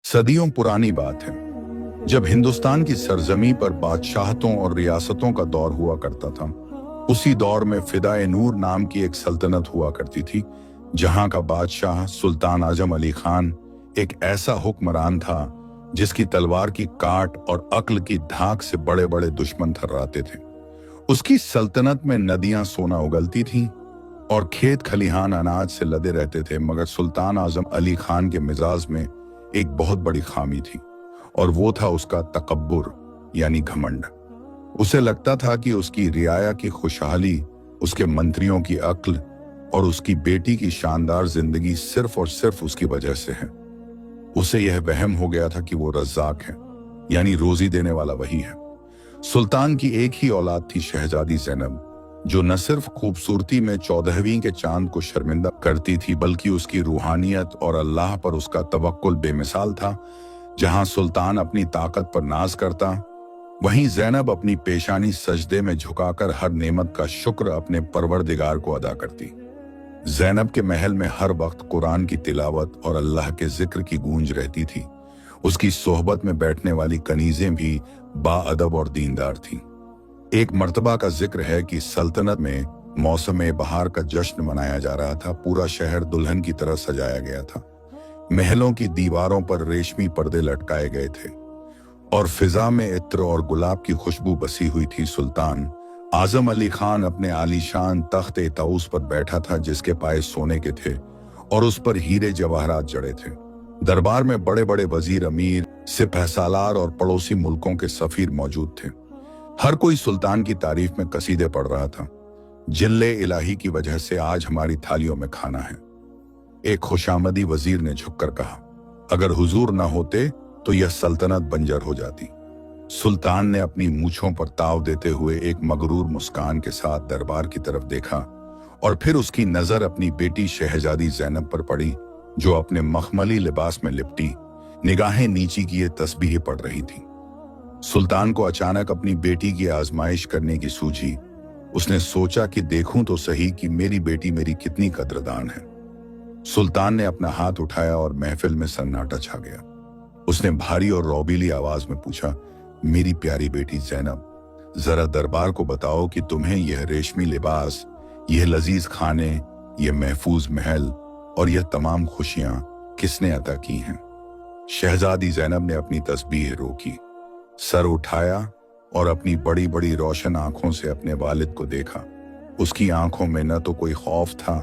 सदियों पुरानी बात है, जब हिंदुस्तान की सरजमी पर बादशाहतों और रियासतों का दौर हुआ करता था। उसी दौर में फिदाए नूर नाम की एक सल्तनत हुआ करती थी, जहां का बादशाह सुल्तान आजम अली खान एक ऐसा हुक्मरान था जिसकी तलवार की काट और अक्ल की धाक से बड़े बड़े दुश्मन थर्राते थे। उसकी सल्तनत में नदियां सोना उगलती थीं और खेत खलिहान अनाज से लदे रहते थे, मगर सुल्तान आजम अली खान के मिजाज में एक बहुत बड़ी खामी थी, और वो था उसका तकब्बुर यानी घमंड। उसे लगता था कि उसकी रियाया की खुशहाली, उसके मंत्रियों की अक्ल और उसकी बेटी की शानदार जिंदगी सिर्फ और सिर्फ उसकी वजह से है। उसे यह वहम हो गया था कि वो रज़्ज़ाक है, यानी रोजी देने वाला वही है। सुल्तान की एक ही औलाद थी, शहजादी ज़ैनब, जो न सिर्फ खूबसूरती में 14वीं के चांद को शर्मिंदा करती थी, बल्कि उसकी रूहानियत और अल्लाह पर उसका तवक्कुल बेमिसाल था। जहां सुल्तान अपनी ताकत पर नाज करता, वहीं ज़ैनब अपनी पेशानी सजदे में झुकाकर हर नेमत का शुक्र अपने परवरदिगार को अदा करती। ज़ैनब के महल में हर वक्त कुरान की तिलावत और अल्लाह के जिक्र की गूंज रहती थी। उसकी सोहबत में बैठने वाली कनीजें भी बाअदब और दीनदार थीं। एक मर्तबा का जिक्र है कि सल्तनत में मौसम बहार का जश्न मनाया जा रहा था। पूरा शहर दुल्हन की तरह सजाया गया था। महलों की दीवारों पर रेशमी पर्दे लटकाए गए थे और फिजा में इत्र और गुलाब की खुशबू बसी हुई थी। सुल्तान आजम अली खान अपने आलीशान तख्त ताउस पर बैठा था, जिसके पाए सोने के थे और उस पर हीरे जवाहरात जड़े थे। दरबार में बड़े बड़े वजीर, अमीर, सिपहसालार और पड़ोसी मुल्कों के सफीर मौजूद थे। हर कोई सुल्तान की तारीफ में कसीदे पढ़ रहा था। जिल्ले इलाही की वजह से आज हमारी थालियों में खाना है। एक खुशामदी वजीर ने झुककर कहा, अगर हुजूर न होते तो यह सल्तनत बंजर हो जाती। सुल्तान ने अपनी मूंछों पर ताव देते हुए एक मगरूर मुस्कान के साथ दरबार की तरफ देखा और फिर उसकी नजर अपनी बेटी शहजादी ज़ैनब पर पड़ी, जो अपने मखमली लिबास में लिपटी निगाहें नीची किए तस्बीह पढ़ रही थी। सुल्तान को अचानक अपनी बेटी की आजमाइश करने की सूझी। उसने सोचा कि देखूं तो सही कि मेरी बेटी मेरी कितनी कद्रदान है। सुल्तान ने अपना हाथ उठाया और महफिल में सन्नाटा छा गया। उसने भारी और रौबीली आवाज में पूछा, मेरी प्यारी बेटी ज़ैनब, जरा दरबार को बताओ कि तुम्हें यह रेशमी लिबास, यह लजीज खाने, यह महफूज महल और यह तमाम खुशियां किसने अता की हैं? शहजादी ज़ैनब ने अपनी तस्बीह रोकी, सर उठाया और अपनी बड़ी बड़ी रोशन आंखों से अपने वालिद को देखा। उसकी आंखों में न तो कोई खौफ था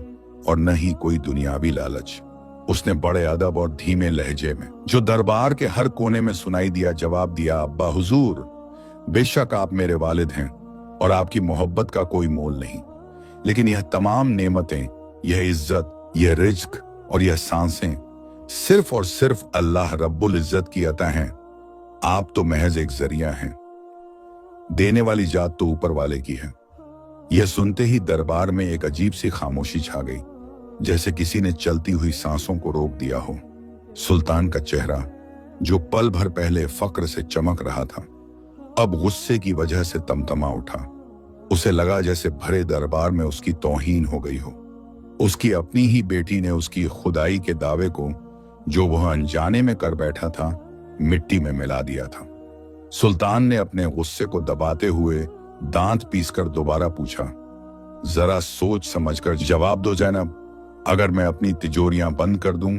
और न ही कोई दुनियावी लालच। उसने बड़े अदब और धीमे लहजे में, जो दरबार के हर कोने में सुनाई दिया, जवाब दिया, अब्बा हुजूर, बेशक आप मेरे वालिद हैं और आपकी मोहब्बत का कोई मोल नहीं, लेकिन यह तमाम नेमतें, यह इज्जत, यह रिज्क और यह सांसें सिर्फ और सिर्फ अल्लाह रब्बुल इज्जत की अता हैं। आप तो महज एक जरिया हैं। देने वाली जात तो ऊपर वाले की है। यह सुनते ही दरबार में एक अजीब सी खामोशी छा गई, जैसे किसी ने चलती हुई सांसों को रोक दिया हो। सुल्तान का चेहरा, जो पल भर पहले फक्र से चमक रहा था, अब गुस्से की वजह से तमतमा उठा। उसे लगा जैसे भरे दरबार में उसकी तौहीन हो गई हो। उसकी अपनी ही बेटी ने उसकी खुदाई के दावे को, जो वह अनजाने में कर बैठा था, मिट्टी में मिला दिया था। सुल्तान ने अपने गुस्से को दबाते हुए दांत पीसकर दोबारा पूछा, जरा सोच समझकर जवाब दो ज़ैनब, अगर मैं अपनी तिजोरियां बंद कर दूं,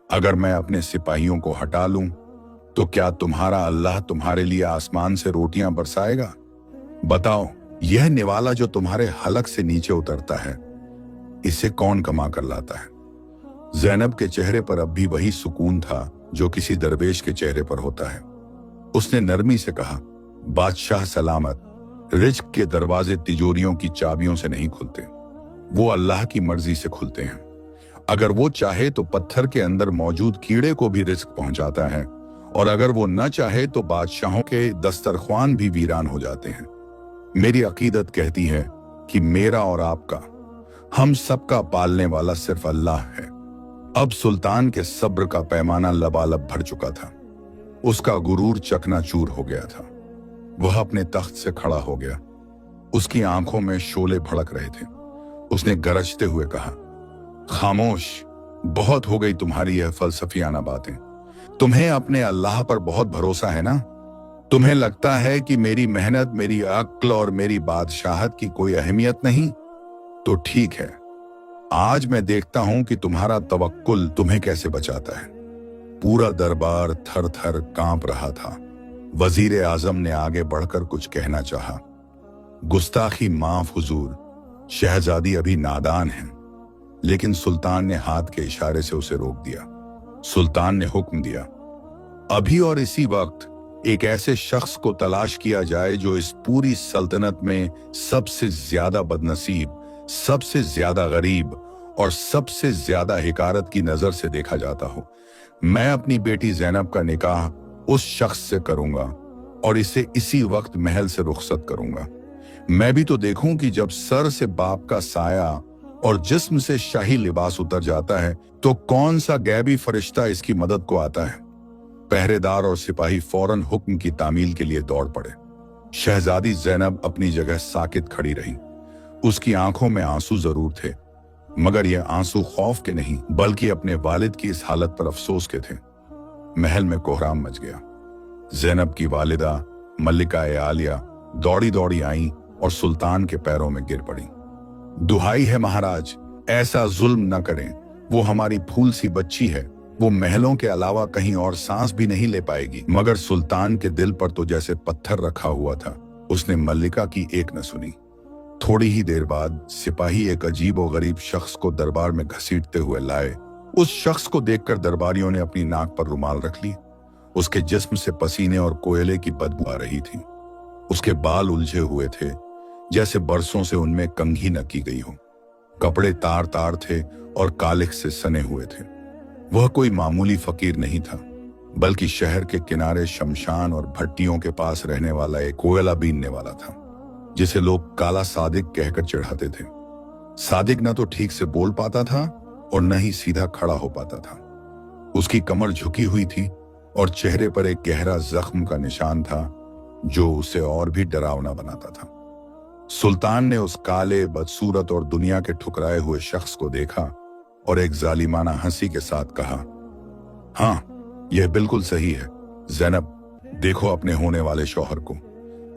अगर मैं अपने सिपाहियों को हटा लूं, तो क्या तुम्हारा अल्लाह तुम्हारे लिए आसमान से रोटियां बरसाएगा? बताओ, यह निवाला जो तुम्हारे हलक से नीचे उतरता है, इसे कौन कमा कर लाता है? ज़ैनब के चेहरे पर अब भी वही सुकून था जो किसी दरवेश के चेहरे पर होता है। उसने नरमी से कहा, बादशाह सलामत, रिज्क के दरवाजे तिजोरियों की चाबियों से नहीं खुलते, वो अल्लाह की मर्जी से खुलते हैं। अगर वो चाहे तो पत्थर के अंदर मौजूद कीड़े को भी रिज्क पहुंचाता है, और अगर वो न चाहे तो बादशाहों के दस्तरख्वान भी वीरान हो जाते हैं। मेरी अकीदत कहती है कि मेरा और आपका, हम सबका पालने वाला सिर्फ अल्लाह है। अब सुल्तान के सब्र का पैमाना लबालब भर चुका था। उसका गुरूर चकनाचूर हो गया था। वह अपने तख्त से खड़ा हो गया। उसकी आंखों में शोले भड़क रहे थे। उसने गरजते हुए कहा, खामोश, बहुत हो गई तुम्हारी यह फलसफियाना बातें। तुम्हें अपने अल्लाह पर बहुत भरोसा है ना? तुम्हें लगता है कि मेरी मेहनत, मेरी अक्ल और मेरी बादशाहत की कोई अहमियत नहीं? तो ठीक है, आज मैं देखता हूं कि तुम्हारा तवक्कुल तुम्हें कैसे बचाता है। पूरा दरबार थर थर कांप रहा था। वजीर आजम ने आगे बढ़कर कुछ कहना चाहा। गुस्ताखी माफ हुजूर, शहजादी अभी नादान है। लेकिन सुल्तान ने हाथ के इशारे से उसे रोक दिया। सुल्तान ने हुक्म दिया, अभी और इसी वक्त एक ऐसे शख्स को तलाश किया जाए जो इस पूरी सल्तनत में सबसे ज्यादा बदनसीब, सबसे ज्यादा गरीब और सबसे ज्यादा हिकारत की नजर से देखा जाता हो। मैं अपनी बेटी ज़ैनब का निकाह उस शख्स से करूंगा और इसे इसी वक्त महल से रुखसत करूंगा। मैं भी तो देखूं कि जब सर से बाप का साया और जिस्म से शाही लिबास उतर जाता है तो कौन सा गैबी फरिश्ता इसकी मदद को आता है। पहरेदार और सिपाही फौरन हुक्म की तामील के लिए दौड़ पड़े। शहजादी ज़ैनब अपनी जगह साकित खड़ी रही। उसकी आंखों में आंसू जरूर थे, मगर यह आंसू खौफ के नहीं बल्कि अपने वालिद की इस हालत पर अफसोस के थे। महल में कोहराम मच गया। ज़ैनब की वालिदा मल्लिका आलिया दौड़ी दौड़ी आई और सुल्तान के पैरों में गिर पड़ी। दुहाई है महाराज, ऐसा जुल्म न करें। वो हमारी फूल सी बच्ची है, वो महलों के अलावा कहीं और सांस भी नहीं ले पाएगी। मगर सुल्तान के दिल पर तो जैसे पत्थर रखा हुआ था। उसने मल्लिका की एक न सुनी। थोड़ी ही देर बाद सिपाही एक अजीब और गरीब शख्स को दरबार में घसीटते हुए लाए। उस शख्स को देखकर दरबारियों ने अपनी नाक पर रुमाल रख ली। उसके जिस्म से पसीने और कोयले की बदबू आ रही थी। उसके बाल उलझे हुए थे, जैसे बरसों से उनमें कंघी न की गई हो। कपड़े तार तार थे और कालिख से सने हुए थे। वह कोई मामूली फकीर नहीं था, बल्कि शहर के किनारे शमशान और भट्टियों के पास रहने वाला एक कोयला बीनने वाला था, जिसे लोग काला सादिक कहकर चिढ़ाते थे। सादिक न तो ठीक से बोल पाता था और न ही सीधा खड़ा हो पाता था। उसकी कमर झुकी हुई थी और चेहरे पर एक गहरा जख्म का निशान था जो उसे और भी डरावना बनाता था। सुल्तान ने उस काले, बदसूरत और दुनिया के ठुकराए हुए शख्स को देखा और एक जालिमाना हंसी के साथ कहा, हाँ, यह बिल्कुल सही है ज़ैनब, देखो अपने होने वाले शौहर को।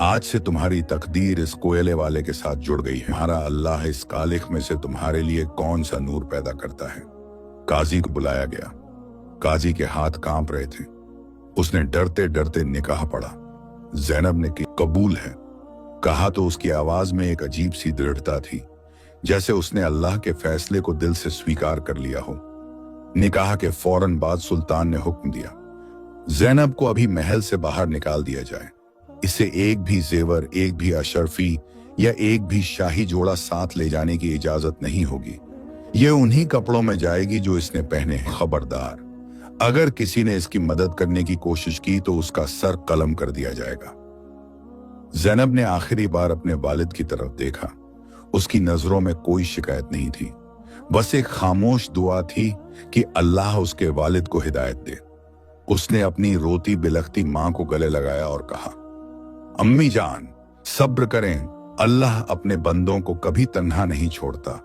आज से तुम्हारी तकदीर इस कोयले वाले के साथ जुड़ गई है। हमारा अल्लाह इस कालिख में से तुम्हारे लिए कौन सा नूर पैदा करता है। काजी को बुलाया गया। काजी के हाथ कांप रहे थे। उसने डरते डरते निकाह पढ़ा। ज़ैनब ने की कबूल है कहा तो उसकी आवाज में एक अजीब सी दृढ़ता थी, जैसे उसने अल्लाह के फैसले को दिल से स्वीकार कर लिया हो। निकाह के फौरन बाद सुल्तान ने हुक्म दिया, ज़ैनब को अभी महल से बाहर निकाल दिया जाए। इसे एक भी जेवर, एक भी अशरफी या एक भी शाही जोड़ा साथ ले जाने की इजाजत नहीं होगी। ये उन्हीं कपड़ों में जाएगी जो इसने पहने हैं। खबरदार, अगर किसी ने इसकी मदद करने की कोशिश की तो उसका सर कलम कर दिया जाएगा। ज़ैनब ने आखिरी बार अपने वालिद की तरफ देखा। उसकी नजरों में कोई शिकायत नहीं थी, बस एक खामोश दुआ थी कि अल्लाह उसके वालिद को हिदायत दे। उसने अपनी रोती बिलखती मां को गले लगाया और कहा, अम्मी जान, सब्र करें, अल्लाह अपने बंदों को कभी तन्हा नहीं छोड़ता।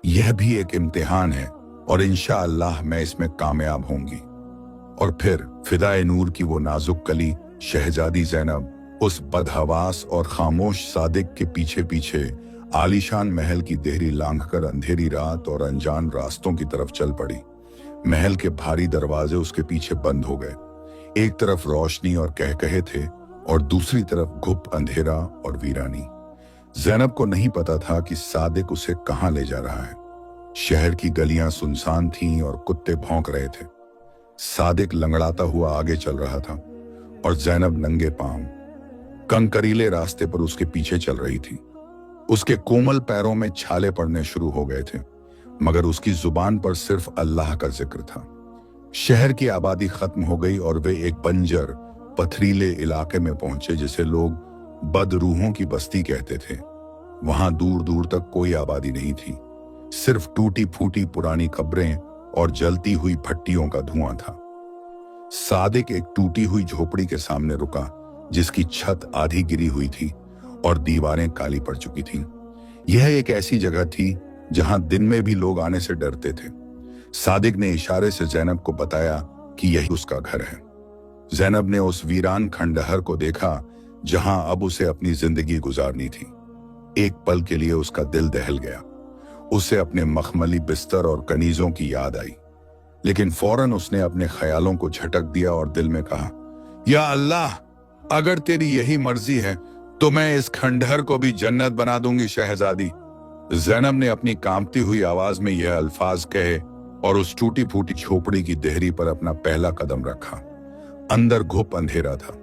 यह भी एक इम्तिहान है और इंशाअल्लाह मैं इसमें कामयाब होंगी। और फिर फिदाए नूर की वो नाजुक कली शहजादी ज़ैनब उस बदहवास और खामोश सादिक के पीछे पीछे आलीशान महल की देहरी लांघकर अंधेरी रात और अनजान रास्तों की तरफ चल पड़ी। महल के भारी दरवाजे उसके पीछे बंद हो गए। एक तरफ रोशनी और कहकहे थे और दूसरी तरफ घुप अंधेरा और वीरानी। ज़ैनब को नहीं पता था कि सादिक उसे कहां ले जा रहा है। शहर की गलियां सुनसान थीं और कुत्ते भौंक रहे थे। सादिक लंगड़ाता हुआ आगे चल रहा था और ज़ैनब नंगे पांव कंकरीले रास्ते पर उसके पीछे चल रही थी। उसके कोमल पैरों में छाले पड़ने शुरू हो गए थे, मगर उसकी जुबान पर सिर्फ अल्लाह का जिक्र था। शहर की आबादी खत्म हो गई और वे एक बंजर पथरीले इलाके में पहुंचे जिसे लोग बदरूहों की बस्ती कहते थे। वहां दूर दूर तक कोई आबादी नहीं थी, सिर्फ टूटी फूटी पुरानी कब्रें और जलती हुई भट्टियों का धुआं था। सादिक एक टूटी हुई झोपड़ी के सामने रुका, जिसकी छत आधी गिरी हुई थी और दीवारें काली पड़ चुकी थीं। यह एक ऐसी जगह थी जहां दिन में भी लोग आने से डरते थे। सादिक ने इशारे से ज़ैनब को बताया कि यही उसका घर है। जैनब ने उस वीरान खंडहर को देखा जहां अब उसे अपनी जिंदगी गुजारनी थी। एक पल के लिए उसका दिल दहल गया। उसे अपने मखमली बिस्तर और कनीजों की याद आई, लेकिन फौरन उसने अपने ख्यालों को झटक दिया और दिल में कहा, या अल्लाह, अगर तेरी यही मर्जी है तो मैं इस खंडहर को भी जन्नत बना दूंगी शहजादी। जैनब ने अपनी कांपती हुई आवाज में यह अल्फाज कहे और उस टूटी फूटी झोपड़ी की देहरी पर अपना पहला कदम रखा। अंदर घुप अंधेरा था,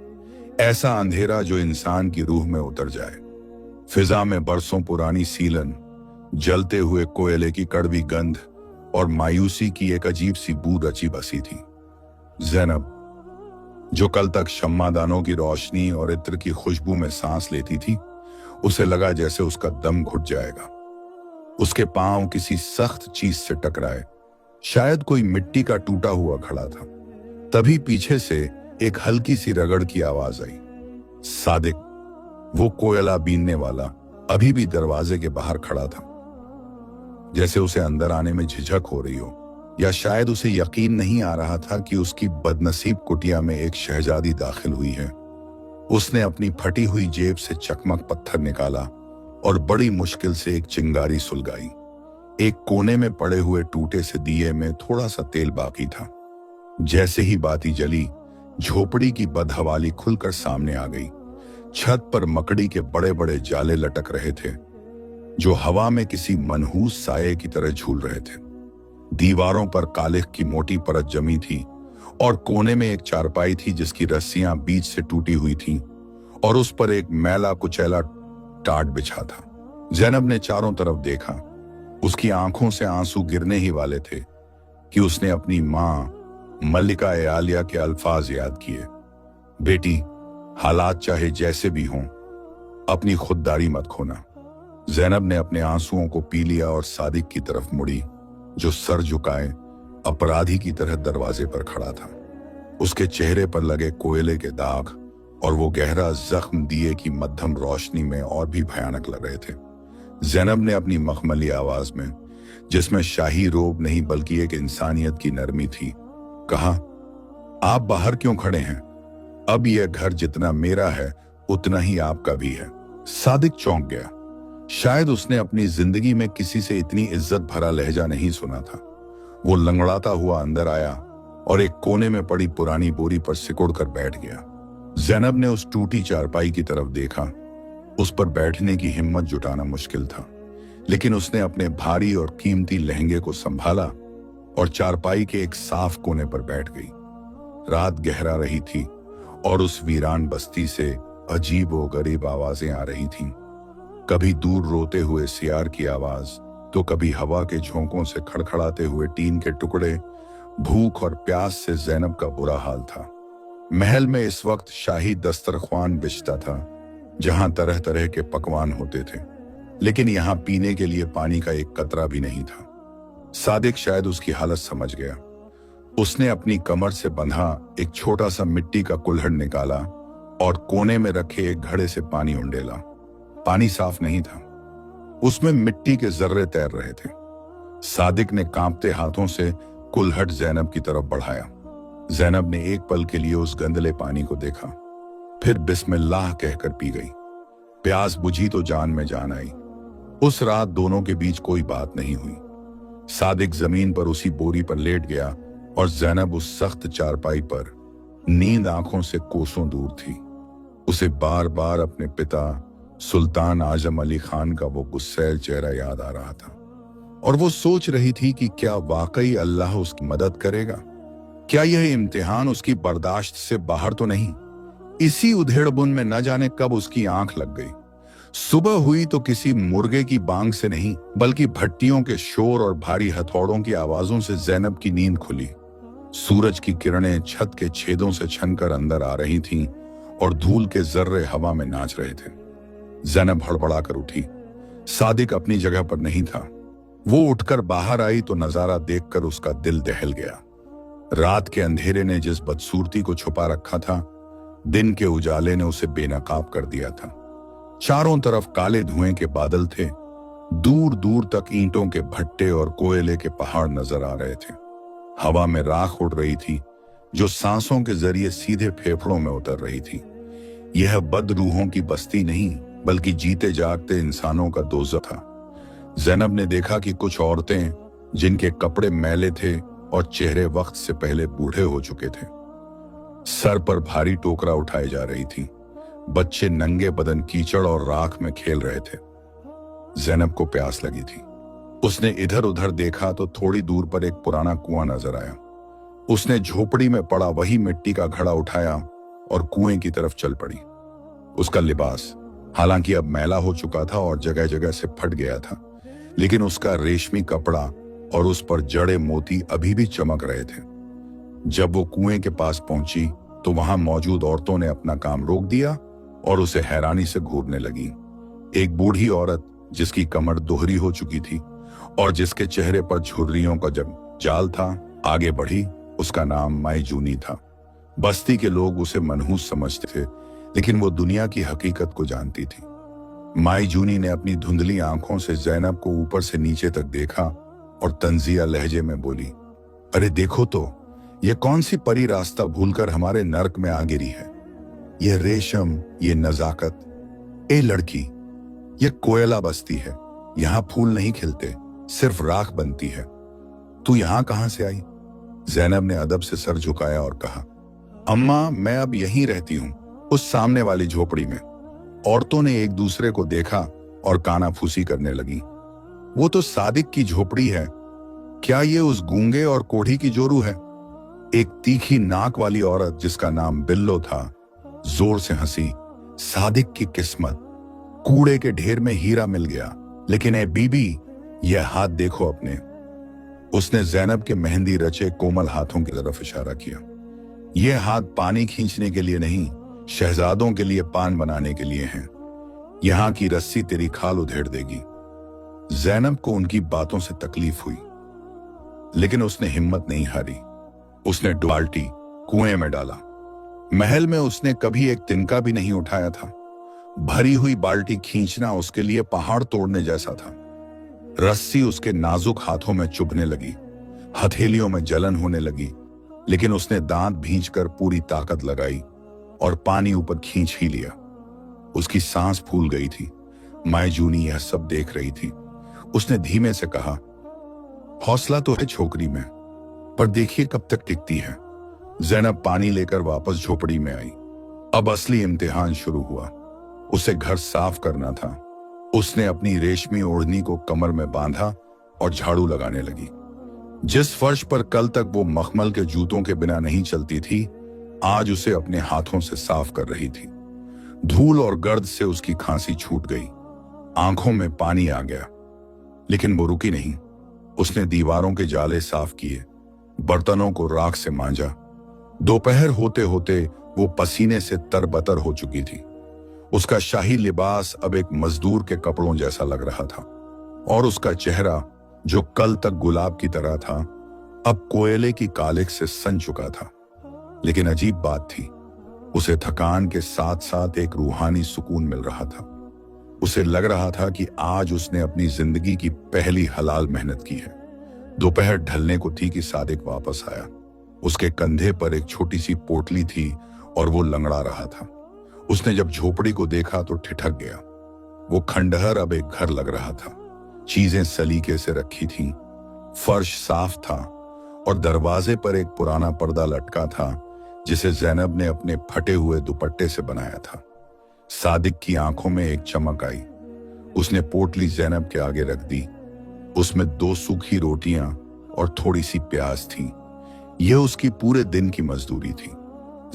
ऐसा अंधेरा जो इंसान की रूह में उतर जाए। फिजा में बरसों पुरानी सीलन, जलते हुए कोयले की कड़वी गंध और मायूसी की एक अजीब सी बू रची बसी थी। जैनब, जो कल तक शम्मादानों की रोशनी और इत्र की खुशबू में सांस लेती थी, उसे लगा जैसे उसका दम घुट जाएगा। उसके पांव किसी सख्त चीज से टकराए, शायद कोई मिट्टी का टूटा हुआ खड़ा था। तभी पीछे से एक हल्की सी रगड़ की आवाज आई। सादिक, वो कोयला बीनने वाला, अभी भी दरवाजे के बाहर खड़ा था, जैसे उसे अंदर आने में झिझक हो रही हो, या शायद उसे यकीन नहीं आ रहा था कि उसकी बदनसीब कुटिया में एक शहजादी दाखिल हुई है। उसने अपनी फटी हुई जेब से चकमक पत्थर निकाला और बड़ी मुश्किल से एक चिंगारी सुलगाई। एक कोने में पड़े हुए टूटे से दिए में थोड़ा सा तेल बाकी था। जैसे ही बाती जली, झोपड़ी की बदहवाली खुलकर सामने आ गई। छत पर मकड़ी के बड़े बड़े जाले लटक रहे थे, जो हवा में किसी मनहूस साये की तरह झूल रहे थे। दीवारों पर कालिख की मोटी परत जमी थी और कोने में एक चारपाई थी जिसकी रस्सियां बीच से टूटी हुई थीं और उस पर एक मैला कुचैला टाट बिछा था। जैनब ने चारों तरफ देखा। उसकी आंखों से आंसू गिरने ही वाले थे कि उसने अपनी मां मल्लिका ए आलिया के अल्फाज याद किए, बेटी, हालात चाहे जैसे भी हों, अपनी खुददारी मत खोना। जैनब ने अपने आंसुओं को पी लिया और सादिक की तरफ मुड़ी, जो सर झुकाए अपराधी की तरह दरवाजे पर खड़ा था। उसके चेहरे पर लगे कोयले के दाग और वो गहरा जख्म दिए की मध्यम रोशनी में और भी भयानक लग रहे थे। जैनब ने अपनी मखमली आवाज में, जिसमें शाही रोब नहीं बल्कि एक इंसानियत की नरमी थी, कहा, आप बाहर क्यों खड़े हैं? अब यह घर जितना मेरा है उतना ही आपका भी है। सादिक चौंक गया। शायद उसने अपनी जिंदगी में किसी से इतनी इज्जत भरा लहजा नहीं सुना था। वो लंगड़ाता हुआ अंदर आया और एक कोने में पड़ी पुरानी बोरी पर सिकुड़ कर बैठ गया। जैनब ने उस टूटी चारपाई की तरफ देखा। उस पर बैठने की हिम्मत जुटाना मुश्किल था, लेकिन उसने अपने भारी और कीमती लहंगे को संभाला और चारपाई के एक साफ कोने पर बैठ गई। रात गहरा रही थी और उस वीरान बस्ती से अजीब व गरीब आवाजें आ रही थीं। कभी दूर रोते हुए सियार की आवाज, तो कभी हवा के झोंकों से खड़खड़ाते हुए टीन के टुकड़े। भूख और प्यास से जैनब का बुरा हाल था। महल में इस वक्त शाही दस्तरख्वान बिछता था, जहां तरह तरह के पकवान होते थे, लेकिन यहां पीने के लिए पानी का एक कतरा भी नहीं था। सादिक शायद उसकी हालत समझ गया। उसने अपनी कमर से बंधा एक छोटा सा मिट्टी का कुल्हड़ निकाला और कोने में रखे एक घड़े से पानी उंडेला। पानी साफ नहीं था, उसमें मिट्टी के जर्रे तैर रहे थे। सादिक ने कांपते हाथों से कुल्हड़ जैनब की तरफ बढ़ाया। जैनब ने एक पल के लिए उस गंदले पानी को देखा, फिर बिस्मिल्लाह कहकर पी गई। प्यास बुझी तो जान में जान आई। उस रात दोनों के बीच कोई बात नहीं हुई। सादिक जमीन पर उसी बोरी पर लेट गया और जैनब उस सख्त चारपाई पर, नींद आंखों से कोसों दूर थी। उसे बार बार अपने पिता सुल्तान आजम अली खान का वो गुस्सैल चेहरा याद आ रहा था और वो सोच रही थी कि क्या वाकई अल्लाह उसकी मदद करेगा? क्या यह इम्तिहान उसकी बर्दाश्त से बाहर तो नहीं? इसी उधेड़बुन में न जाने कब उसकी आंख लग गई। सुबह हुई तो किसी मुर्गे की बांग से नहीं, बल्कि भट्टियों के शोर और भारी हथौड़ों की आवाजों से जैनब की नींद खुली। सूरज की किरणें छत के छेदों से छनकर अंदर आ रही थीं और धूल के जर्रे हवा में नाच रहे थे। जैनब हड़बड़ाकर उठी। सादिक अपनी जगह पर नहीं था। वो उठकर बाहर आई तो नजारा देखकर उसका दिल दहल गया। रात के अंधेरे ने जिस बदसूरती को छुपा रखा था, दिन के उजाले ने उसे बेनकाब कर दिया था। चारों तरफ काले धुएं के बादल थे। दूर दूर तक ईंटों के भट्टे और कोयले के पहाड़ नजर आ रहे थे। हवा में राख उड़ रही थी, जो सांसों के जरिए सीधे फेफड़ों में उतर रही थी। यह बदरूहों की बस्ती नहीं, बल्कि जीते जागते इंसानों का दोज़ख था। ज़ैनब ने देखा कि कुछ औरतें, जिनके कपड़े मैले थे और चेहरे वक्त से पहले बूढ़े हो चुके थे, सर पर भारी टोकरा उठाए जा रही थी। बच्चे नंगे बदन कीचड़ और राख में खेल रहे थे। ज़ैनब को प्यास लगी थी। उसने इधर उधर देखा तो थोड़ी दूर पर एक पुराना कुआं नजर आया। उसने झोपड़ी में पड़ा वही मिट्टी का घड़ा उठाया और कुएं की तरफ चल पड़ी। उसका लिबास हालांकि अब मैला हो चुका था और जगह जगह से फट गया था, लेकिन उसका रेशमी कपड़ा और उस पर जड़े मोती अभी भी चमक रहे थे। जब वो कुएं के पास पहुंची तो वहां मौजूद औरतों ने अपना काम रोक दिया और उसे हैरानी से घूरने लगी। एक बूढ़ी औरत, जिसकी कमर दोहरी हो चुकी थी और जिसके चेहरे पर झुर्रियों का जब जाल था, आगे बढ़ी। उसका नाम माई जूनी था। बस्ती के लोग उसे मनहूस समझते थे, लेकिन वो दुनिया की हकीकत को जानती थी। माई जूनी ने अपनी धुंधली आंखों से ज़ैनब को ऊपर से नीचे तक देखा और तंजिया लहजे में बोली, अरे देखो तो, ये कौन सी परी रास्ता भूलकर हमारे नर्क में आ गिरी है। ये रेशम, ये नजाकत। ए लड़की, ये कोयला बस्ती है। यहाँ फूल नहीं खिलते, सिर्फ राख बनती है। तू यहाँ कहां से आई? ज़ैनब ने अदब से सर झुकाया और कहा, अम्मा, मैं अब यहीं रहती हूँ, उस सामने वाली झोपड़ी में। औरतों ने एक दूसरे को देखा और कानाफूसी करने लगी। वो तो सादिक की झोपड़ी है। क्या ये उस गूंगे और कोढ़ी की जोरू है? एक तीखी नाक वाली औरत, जिसका नाम बिल्लो था, जोर से हंसी। सादिक की किस्मत, कूड़े के ढेर में हीरा मिल गया। लेकिन ए बीबी, यह हाथ देखो अपने। उसने ज़ैनब के मेहंदी रचे कोमल हाथों की तरफ इशारा किया। ये हाथ पानी खींचने के लिए नहीं, शहजादों के लिए पान बनाने के लिए हैं। यहां की रस्सी तेरी खाल उधेड़ देगी। ज़ैनब को उनकी बातों से तकलीफ हुई, लेकिन उसने हिम्मत नहीं हारी। उसने बाल्टी कुएं में डाला। महल में उसने कभी एक तिनका भी नहीं उठाया था। भरी हुई बाल्टी खींचना उसके लिए पहाड़ तोड़ने जैसा था। रस्सी उसके नाजुक हाथों में चुभने लगी, हथेलियों में जलन होने लगी, लेकिन उसने दांत भींचकर पूरी ताकत लगाई और पानी ऊपर खींच ही लिया। उसकी सांस फूल गई थी। माई जूनी यह सब देख रही थी। उसने धीमे से कहा, हौसला तो है छोकरी में, पर देखिए कब तक टिकती है। ज़ैनब पानी लेकर वापस झोपड़ी में आई। अब असली इम्तिहान शुरू हुआ। उसे घर साफ करना था। उसने अपनी रेशमी ओढ़नी को कमर में बांधा और झाड़ू लगाने लगी। जिस फर्श पर कल तक वो मखमल के जूतों के बिना नहीं चलती थी, आज उसे अपने हाथों से साफ कर रही थी। धूल और गर्द से उसकी खांसी छूट गई। आंखों में पानी आ गया, लेकिन वो रुकी नहीं। उसने दीवारों के जाले साफ किए, बर्तनों को राख से मांजा। दोपहर होते होते वो पसीने से तरबतर हो चुकी थी। उसका शाही लिबास अब एक मजदूर के कपड़ों जैसा लग रहा था, और उसका चेहरा, जो कल तक गुलाब की तरह था, अब कोयले की कालिख से सन चुका था। लेकिन अजीब बात थी, उसे थकान के साथ साथ एक रूहानी सुकून मिल रहा था। उसे लग रहा था कि आज उसने अपनी जिंदगी की पहली हलाल मेहनत की है। दोपहर ढलने को थी कि सादिक वापस आया। उसके कंधे पर एक छोटी सी पोटली थी और वो लंगड़ा रहा था। उसने जब झोपड़ी को देखा तो ठिठक गया। वो खंडहर अब एक घर लग रहा था। चीजें सलीके से रखी थीं, फर्श साफ था और दरवाजे पर एक पुराना पर्दा लटका था, जिसे ज़ैनब ने अपने फटे हुए दुपट्टे से बनाया था। सादिक की आंखों में एक चमक आई। उसने पोटली ज़ैनब के आगे रख दी। उसमें 2 सूखी रोटियां और थोड़ी सी प्याज थी। यह उसकी पूरे दिन की मजदूरी थी।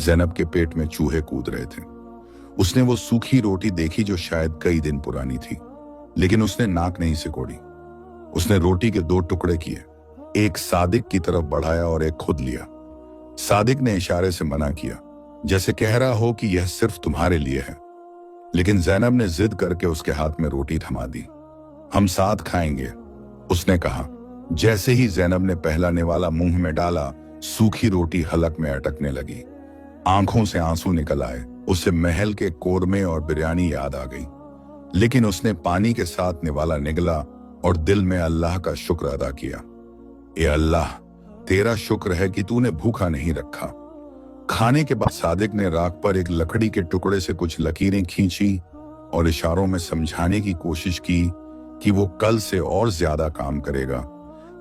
ज़ैनब के पेट में चूहे कूद रहे थे। उसने वो सूखी रोटी देखी जो शायद कई दिन पुरानी थी, लेकिन उसने नाक नहीं सिकोड़ी। उसने रोटी के 2 टुकड़े किए, एक सादिक की तरफ बढ़ाया और एक खुद लिया। सादिक ने इशारे से मना किया, जैसे कह रहा हो कि यह सिर्फ तुम्हारे लिए है। लेकिन ज़ैनब ने जिद करके उसके हाथ में रोटी थमा दी। हम साथ खाएंगे, उसने कहा। जैसे ही ज़ैनब ने पहला निवाला मुंह में डाला, सूखी रोटी हलक में अटकने लगी। आंखों से आंसू निकल आए। उसे महल के कोरमे और बिरयानी याद आ गई। लेकिन उसने पानी के साथ निवाला निगला और दिल में अल्लाह का शुक्र अदा किया। ए अल्लाह, तेरा शुक्र है कि तूने भूखा नहीं रखा। खाने के बाद सादिक ने राख पर एक लकड़ी के टुकड़े से कुछ लकीरें खींची और इशारों में समझाने की कोशिश की कि वो कल से और ज्यादा काम करेगा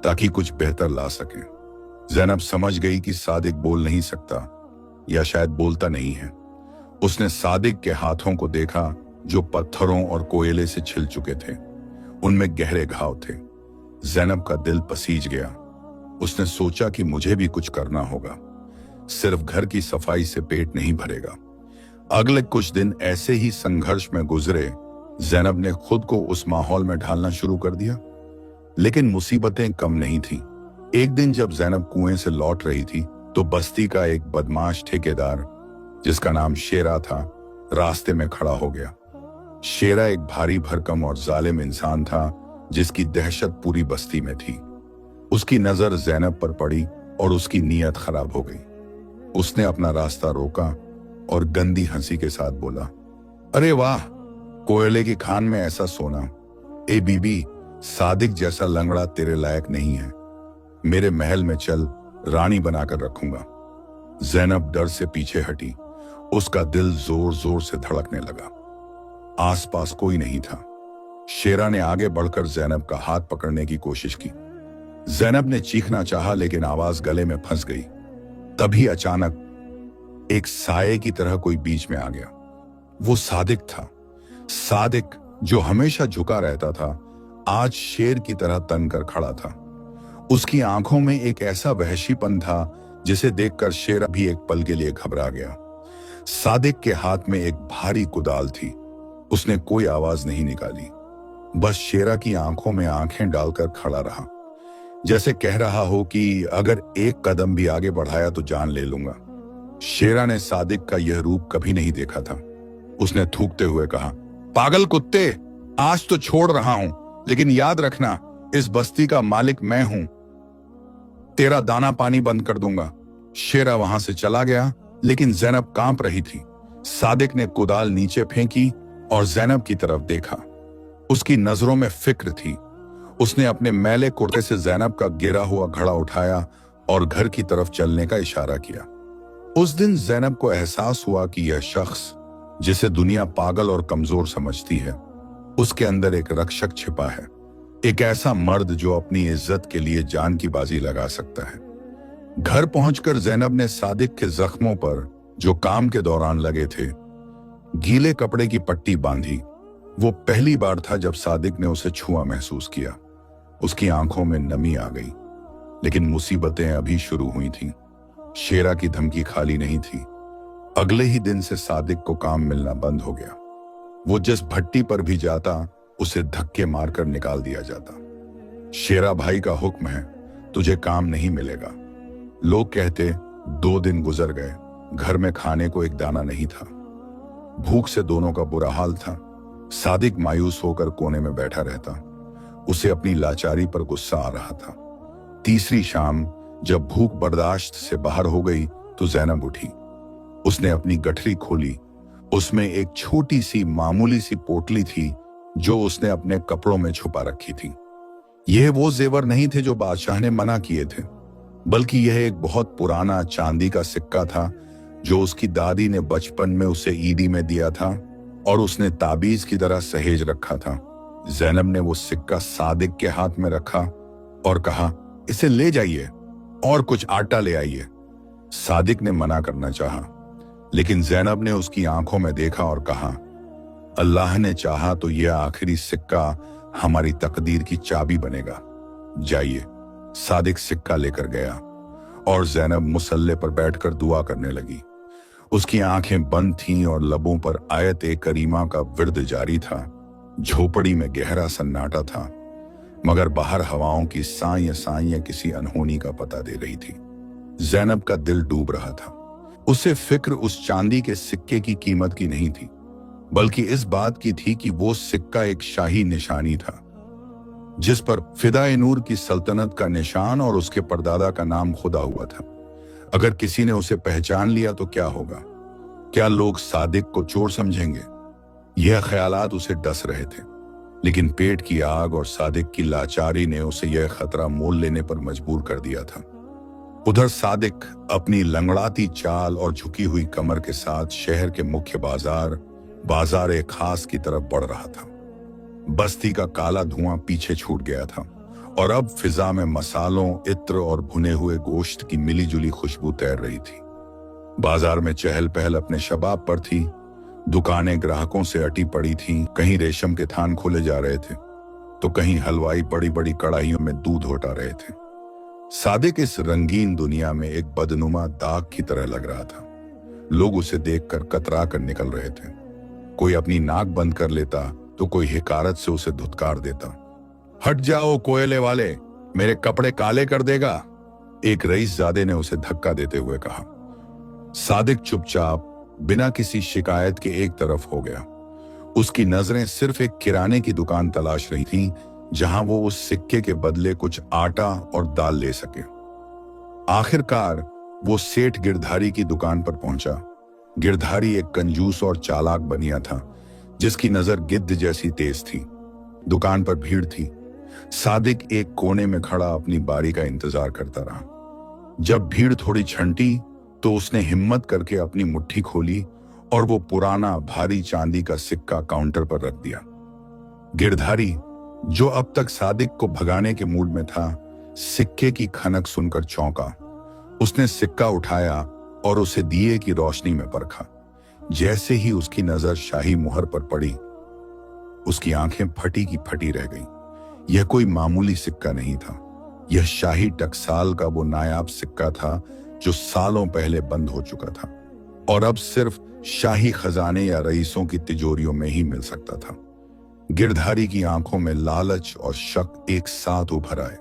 ताकि कुछ बेहतर ला सके। ज़ैनब समझ गई कि सादिक बोल नहीं सकता या शायद बोलता नहीं है। उसने सादिक के हाथों को देखा जो पत्थरों और कोयले से छिल चुके थे। उनमें गहरे घाव थे। ज़ैनब का दिल पसीज गया। उसने सोचा कि मुझे भी कुछ करना होगा। सिर्फ घर की सफाई से पेट नहीं भरेगा। अगले कुछ दिन ऐसे ही संघर्ष में गुजरे। ज़ैनब ने खुद को उस माहौल में ढालना शुरू कर दिया, लेकिन मुसीबतें कम नहीं थीं। एक दिन जब ज़ैनब कुएं से लौट रही थी तो बस्ती का एक बदमाश ठेकेदार जिसका नाम शेरा था रास्ते में खड़ा हो गया। शेरा एक भारी भरकम और जालिम इंसान था जिसकी दहशत पूरी बस्ती में थी। उसकी नजर ज़ैनब पर पड़ी और उसकी नीयत खराब हो गई। उसने अपना रास्ता रोका और गंदी हंसी के साथ बोला, अरे वाह, कोयले की खान में ऐसा सोना। ए बीबी, सादिक जैसा लंगड़ा तेरे लायक नहीं है। मेरे महल में चल, रानी बनाकर रखूंगा। ज़ैनब डर से पीछे हटी। उसका दिल जोर जोर से धड़कने लगा। आसपास कोई नहीं था। शेरा ने आगे बढ़कर ज़ैनब का हाथ पकड़ने की कोशिश की। ज़ैनब ने चीखना चाहा लेकिन आवाज गले में फंस गई। तभी अचानक एक साये की तरह कोई बीच में आ गया। वो सादिक था। सादिक जो हमेशा झुका रहता था, आज शेर की तरह तनकर खड़ा था। उसकी आंखों में एक ऐसा वहशीपन था जिसे देखकर शेरा भी एक पल के लिए घबरा गया। सादिक के हाथ में एक भारी कुदाल थी। उसने कोई आवाज नहीं निकाली, बस शेरा की आंखों में आंखें डालकर खड़ा रहा, जैसे कह रहा हो कि अगर एक कदम भी आगे बढ़ाया तो जान ले लूंगा। शेरा ने सादिक का यह रूप कभी नहीं देखा था। उसने थूकते हुए कहा, पागल कुत्ते, आज तो छोड़ रहा हूं, लेकिन याद रखना, इस बस्ती का मालिक मैं हूं। तेरा दाना पानी बंद कर दूंगा। शेरा वहां से चला गया, लेकिन ज़ैनब कांप रही थी। सादिक ने कुदाल नीचे फेंकी और ज़ैनब की तरफ देखा। उसकी नजरों में फिक्र थी। उसने अपने मैले कुर्ते से ज़ैनब का गिरा हुआ घड़ा उठाया और घर की तरफ चलने का इशारा किया। उस दिन ज़ैनब को एहसास हुआ कि यह शख्स जिसे दुनिया पागल और कमजोर समझती है, उसके अंदर एक रक्षक छिपा है। एक ऐसा मर्द जो अपनी इज्जत के लिए जान की बाजी लगा सकता है। घर पहुंचकर ज़ैनब ने सादिक के जख्मों पर, जो काम के दौरान लगे थे, गीले कपड़े की पट्टी बांधी। वो पहली बार था जब सादिक ने उसे छुआ महसूस किया। उसकी आंखों में नमी आ गई, लेकिन मुसीबतें अभी शुरू हुई थीं। शेरा की धमकी खाली नहीं थी। अगले ही दिन से सादिक को काम मिलना बंद हो गया। वो जिस भट्टी पर भी जाता, उसे धक्के मारकर निकाल दिया जाता। शेरा भाई का हुक्म है, तुझे काम नहीं मिलेगा। लोग कहते। 2 दिन गुजर गए। घर में खाने को एक दाना नहीं था। भूख से दोनों का बुरा हाल था। सादिक मायूस होकर कोने में बैठा रहता। उसे अपनी लाचारी पर गुस्सा आ रहा था। तीसरी शाम जब भूख बर्दाश्त से बाहर हो गई तो ज़ैनब उठी। उसने अपनी गठरी खोली। उसमें एक छोटी सी मामूली सी पोटली थी जो उसने अपने कपड़ों में छुपा रखी थी। यह वो जेवर नहीं थे जो बादशाह ने मना किए थे, बल्कि यह एक बहुत पुराना चांदी का सिक्का था जो उसकी दादी ने बचपन में उसे ईदी में दिया था और उसने ताबीज की तरह सहेज रखा था। ज़ैनब ने वो सिक्का सादिक के हाथ में रखा और कहा, इसे ले जाइए और कुछ आटा ले आइए। सादिक ने मना करना चाहा, लेकिन ज़ैनब ने उसकी आंखों में देखा और कहा, अल्लाह ने चाहा तो यह आखिरी सिक्का हमारी तकदीर की चाबी बनेगा। जाइए। सादिक सिक्का लेकर गया और ज़ैनब मुसल्ले पर बैठकर दुआ करने लगी। उसकी आंखें बंद थीं और लबों पर आयत-ए करीमा का विर्द जारी था। झोपड़ी में गहरा सन्नाटा था, मगर बाहर हवाओं की साइयां साइयां किसी अनहोनी का पता दे रही थी। ज़ैनब का दिल डूब रहा था। उसे फिक्र उस चांदी के सिक्के की कीमत की नहीं थी, बल्कि इस बात की थी कि वो सिक्का एक शाही निशानी था जिस पर फिदाए नूर की सल्तनत का निशान और उसके परदादा का नाम खुदा हुआ था। अगर किसी ने उसे पहचान लिया तो क्या होगा? क्या लोग सादिक को चोर समझेंगे? यह ख्यालात उसे डस रहे थे, लेकिन पेट की आग और सादिक की लाचारी ने उसे यह खतरा मोल लेने पर मजबूर कर दिया था। उधर सादिक अपनी लंगड़ाती चाल और झुकी हुई कमर के साथ शहर के मुख्य बाजार ए खास की तरफ बढ़ रहा था। बस्ती का काला धुआं पीछे छूट गया था और अब फिजा में मसालों, इत्र और भुने हुए गोश्त की मिलीजुली खुशबू तैर रही थी। बाजार में चहल पहल अपने शबाब पर थी। दुकानें ग्राहकों से अटी पड़ी थीं। कहीं रेशम के थान खोले जा रहे थे तो कहीं हलवाई बड़ी बड़ी कड़ाहियों में दूध होटा रहे थे। सादिक इस रंगीन दुनिया में एक बदनुमा दाग की तरह लग रहा था। लोग उसे देखकर कतरा कर निकल रहे थे। कोई अपनी नाक बंद कर लेता तो कोई हिकारत से उसे धुतकार देता। हट जाओ कोयले वाले, मेरे कपड़े काले कर देगा, एक रईसजादे ने उसे धक्का देते हुए कहा। सादिक चुपचाप बिना किसी शिकायत के एक तरफ हो गया। उसकी नजरें सिर्फ एक किराने की दुकान तलाश रही थीं, जहां वो उस सिक्के के बदले कुछ आटा और दाल ले सके। आखिरकार वो सेठ गिरधारी की दुकान पर पहुंचा। गिरधारी एक कंजूस और चालाक बनिया था, जिसकी नजर गिद्ध जैसी तेज थी। दुकान पर भीड़ थी। सादिक एक कोने में खड़ा अपनी बारी का इंतजार करता रहा। जब भीड़ थोड़ी छंटी तो उसने हिम्मत करके अपनी मुट्ठी खोली और वो पुराना भारी चांदी का सिक्का काउंटर पर रख दिया। गिरधारी, जो अब तक सादिक को भगाने के मूड में था, सिक्के की खनक सुनकर चौंका। उसने सिक्का उठाया और उसे दिए की रोशनी में परखा। जैसे ही उसकी नजर शाही मुहर पर पड़ी, उसकी आंखें फटी की फटी रह गईं। यह कोई मामूली सिक्का नहीं था। यह शाही टकसाल का वो नायाब सिक्का था जो सालों पहले बंद हो चुका था और अब सिर्फ शाही खजाने या रईसों की तिजोरियों में ही मिल सकता था। गिरधारी की आंखों में लालच और शक एक साथ उभर आए।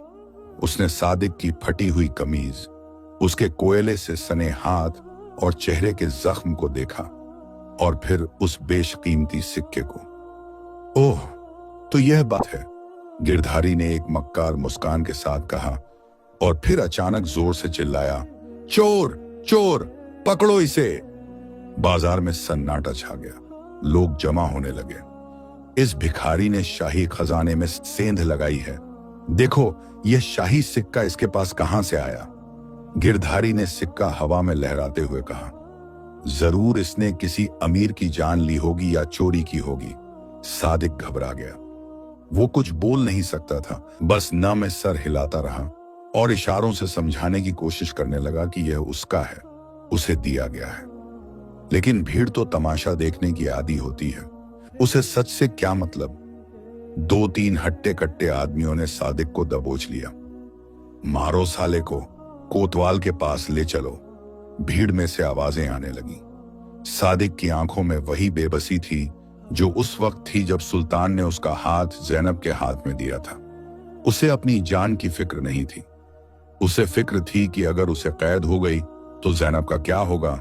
उसने सादिक की फटी हुई कमीज, उसके कोयले से सने हाथ और चेहरे के जख्म को देखा और फिर उस बेशकीमती सिक्के को। ओह, तो यह बात है, गिरधारी ने एक मक्कार मुस्कान के साथ कहा और फिर अचानक जोर से चिल्लाया, चोर चोर, पकड़ो इसे। बाजार में सन्नाटा छा गया। लोग जमा होने लगे। इस भिखारी ने शाही खजाने में सेंध लगाई है। देखो, यह शाही सिक्का इसके पास कहां से आया? गिरधारी ने सिक्का हवा में लहराते हुए कहा। जरूर इसने किसी अमीर की जान ली होगी या चोरी की होगी। सादिक घबरा गया। वो कुछ बोल नहीं सकता था, बस न में सर हिलाता रहा और इशारों से समझाने की कोशिश करने लगा कि यह उसका है, उसे दिया गया है। लेकिन भीड़ तो तमाशा देखने की आदी होती है। उसे सच से क्या मतलब? 2-3 हट्टे कट्टे आदमियों ने सादिक को दबोच लिया। मारो साले को, कोतवाल के पास ले चलो। भीड़ में से आवाजें आने लगी। सादिक की आंखों में वही बेबसी थी जो उस वक्त थी जब सुल्तान ने उसका हाथ ज़ैनब के हाथ में दिया था। उसे अपनी जान की फिक्र नहीं थी। उसे फिक्र थी कि अगर उसे कैद हो गई तो ज़ैनब का क्या होगा?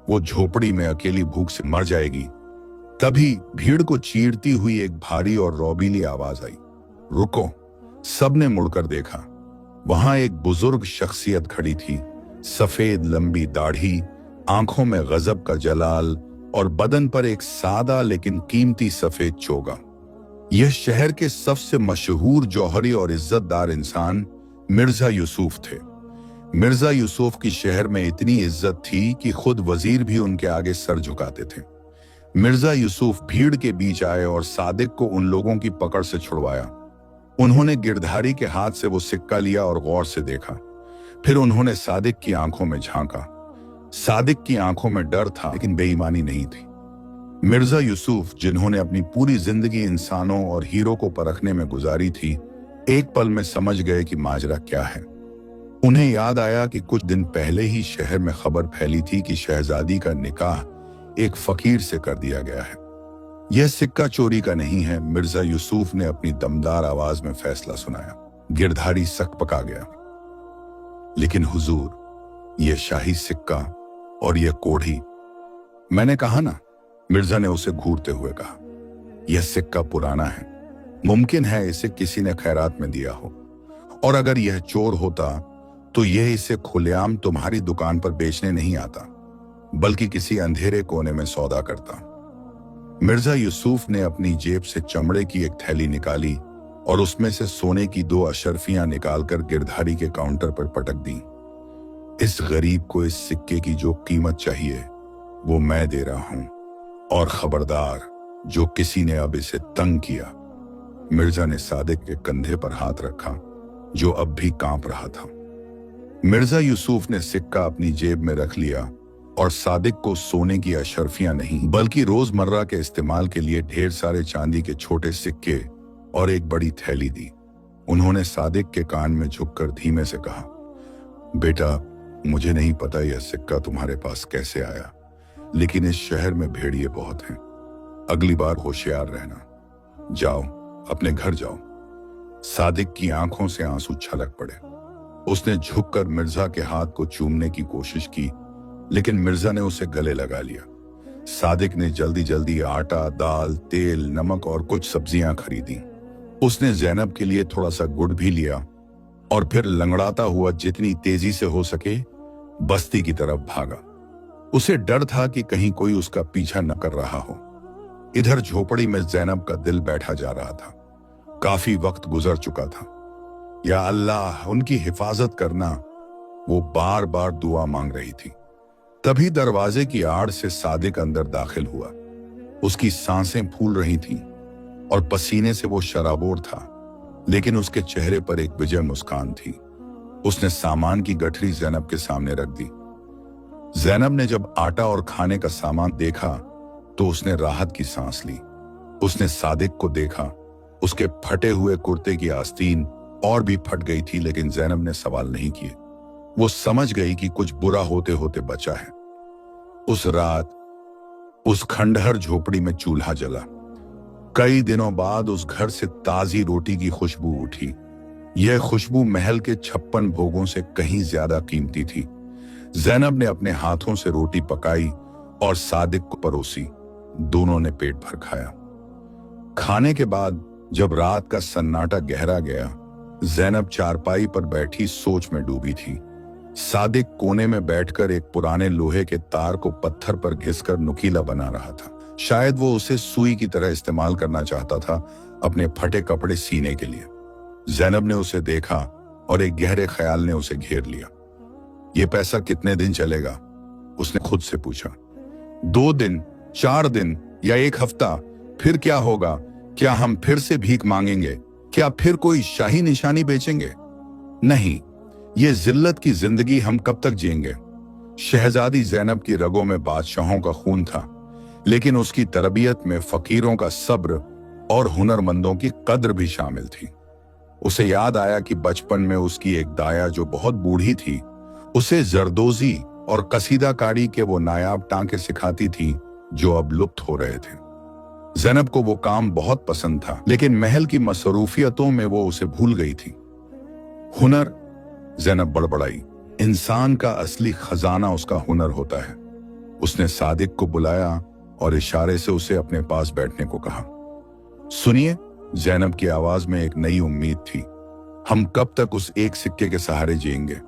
वो झोपड़ी में अकेली भूख से मर जाएगी। तभी भीड़ को चीरती हुई एक भारी और रौबीली आवाज आई, रुको। सबने मुड़कर देखा। वहां एक बुजुर्ग शख्सियत खड़ी थी, सफेद लंबी दाढ़ी, आंखों में गजब का जलाल और बदन पर एक सादा लेकिन कीमती सफेद चोगा। यह शहर के सबसे मशहूर जौहरी और इज्जतदार इंसान मिर्जा यूसुफ थे। मिर्जा यूसुफ की शहर में इतनी इज्जत थी कि खुद वजीर भी उनके आगे सर झुकाते थे। मिर्जा यूसुफ भीड़ के बीच आए और सादिक को उन लोगों की पकड़ से छुड़वाया। उन्होंने गिरधारी के हाथ से वो सिक्का लिया और गौर से देखा। फिर उन्होंने सादिक की आंखों में झांका। सादिक की आंखों में डर था लेकिन बेईमानी नहीं थी। मिर्जा यूसुफ, जिन्होंने अपनी पूरी जिंदगी इंसानों और हीरो को परखने में गुजारी थी, एक पल में समझ गए कि माजरा क्या है। उन्हें याद आया कि कुछ दिन पहले ही शहर में खबर फैली थी कि शहजादी का निकाह एक फकीर से कर दिया गया है। यह सिक्का चोरी का नहीं है, मिर्जा यूसुफ ने अपनी दमदार आवाज में फैसला सुनाया। गिरधारी सकपका गया। लेकिन हुजूर, यह शाही सिक्का और यह कोढ़ी, मैंने कहा ना, मिर्जा ने उसे घूरते हुए कहा, यह सिक्का पुराना है। मुमकिन है इसे किसी ने खैरात में दिया हो, और अगर यह चोर होता तो यह इसे खुलेआम तुम्हारी दुकान पर बेचने नहीं आता, बल्कि किसी अंधेरे कोने में सौदा करता। मिर्जा यूसुफ ने अपनी जेब से चमड़े की एक थैली निकाली और उसमें से सोने की 2 अशरफियां निकालकर गिरधारी के काउंटर पर पटक दी। इस गरीब को इस सिक्के की जो कीमत चाहिए वो मैं दे रहा हूं, और खबरदार जो किसी ने अब इसे तंग किया। मिर्जा ने सादिक के कंधे पर हाथ रखा जो अब भी कांप रहा था। मिर्जा यूसुफ ने सिक्का अपनी जेब में रख लिया और सादिक को सोने की अशर्फियां नहीं बल्कि रोजमर्रा के इस्तेमाल के लिए ढेर सारे चांदी के छोटे सिक्के और एक बड़ी थैली दी। उन्होंने सादिक के कान में झुककर धीमे से कहा, बेटा, मुझे नहीं पता यह सिक्का तुम्हारे पास कैसे आया, लेकिन इस शहर में भेड़िए बहुत हैं। अगली बार होशियार रहना। जाओ, अपने घर जाओ। सादिक की आंखों से आंसू छलक पड़े। उसने झुककर मिर्जा के हाथ को चूमने की कोशिश की, लेकिन मिर्जा ने उसे गले लगा लिया। सादिक ने जल्दी जल्दी आटा, दाल, तेल, नमक और कुछ सब्जियां खरीदी। उसने ज़ैनब के लिए थोड़ा सा गुड़ भी लिया और फिर लंगड़ाता हुआ जितनी तेजी से हो सके बस्ती की तरफ भागा। उसे डर था कि कहीं कोई उसका पीछा न कर रहा हो। इधर झोपड़ी में ज़ैनब का दिल बैठा जा रहा था। काफी वक्त गुजर चुका था। या अल्लाह, उनकी हिफाजत करना, वो बार बार दुआ मांग रही थी। तभी दरवाजे की आड़ से सादिक अंदर दाखिल हुआ। उसकी सांसें फूल रही थीं और पसीने से वो शराबोर था, लेकिन उसके चेहरे पर एक विजय मुस्कान थी। उसने सामान की गठरी ज़ैनब के सामने रख दी। ज़ैनब ने जब आटा और खाने का सामान देखा तो उसने राहत की सांस ली। उसने सादिक को देखा। उसके फटे हुए कुर्ते की आस्तीन और भी फट गई थी, लेकिन ज़ैनब ने सवाल नहीं किए। वो समझ गई कि कुछ बुरा होते होते बचा है। उस रात उस खंडहर झोपड़ी में चूल्हा जला। कई दिनों बाद उस घर से ताजी रोटी की खुशबू उठी। यह खुशबू महल के 56 भोगों से कहीं ज्यादा कीमती थी। ज़ैनब ने अपने हाथों से रोटी पकाई और सादिक को परोसी। दोनों ने पेट भर खाया। खाने के बाद जब रात का सन्नाटा गहरा गया, ज़ैनब चारपाई पर बैठी सोच में डूबी थी। सादिक कोने में बैठकर एक पुराने लोहे के तार को पत्थर पर घिसकर नुकीला बना रहा था। शायद वो उसे सुई की तरह इस्तेमाल करना चाहता था अपने फटे कपड़े सीने के लिए। ज़ैनब ने उसे देखा और एक गहरे ख्याल ने उसे घेर लिया। ये पैसा कितने दिन चलेगा? उसने खुद से पूछा। 2 दिन, 4 दिन या 1 हफ्ता? फिर क्या होगा? क्या हम फिर से भीख मांगेंगे? क्या फिर कोई शाही निशानी बेचेंगे? नहीं, ये जिल्लत की जिंदगी हम कब तक जिएंगे? शहजादी ज़ैनब की रगों में बादशाहों का खून था, लेकिन उसकी तरबियत में फकीरों का सब्र और हुनरमंदों की कद्र भी शामिल थी। उसे याद आया कि बचपन में उसकी एक दाया जो बहुत बूढ़ी थी, उसे जरदोजी और कसीदाकारी के वो नायाब टांके सिखाती थी जो अब लुप्त हो रहे थे। ज़ैनब को वो काम बहुत पसंद था, लेकिन महल की मसरूफियतों में वो उसे भूल गई थी। हुनर, ज़ैनब बड़बड़ाई। इंसान का असली खजाना उसका हुनर होता है। उसने सादिक को बुलाया और इशारे से उसे अपने पास बैठने को कहा। सुनिए, ज़ैनब की आवाज में एक नई उम्मीद थी। हम कब तक उस एक सिक्के के सहारे जिएंगे?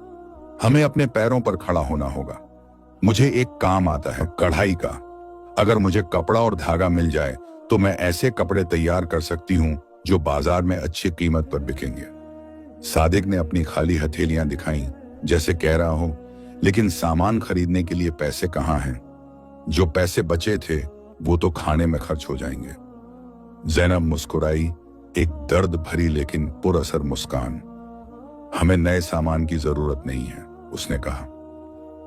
हमें अपने पैरों पर खड़ा होना होगा। मुझे एक काम आता है, कढ़ाई का। अगर मुझे कपड़ा और धागा मिल जाए तो मैं ऐसे कपड़े तैयार कर सकती हूँ जो बाजार में अच्छी कीमत पर बिकेंगे। सादिक ने अपनी खाली हथेलियां दिखाई, जैसे कह रहा हो, लेकिन सामान खरीदने के लिए पैसे कहाँ हैं? जो पैसे बचे थे वो तो खाने में खर्च हो जाएंगे। ज़ैनब मुस्कुराई, एक दर्द भरी लेकिन पुरअसर मुस्कान। हमें नए सामान की जरूरत नहीं है, उसने कहा।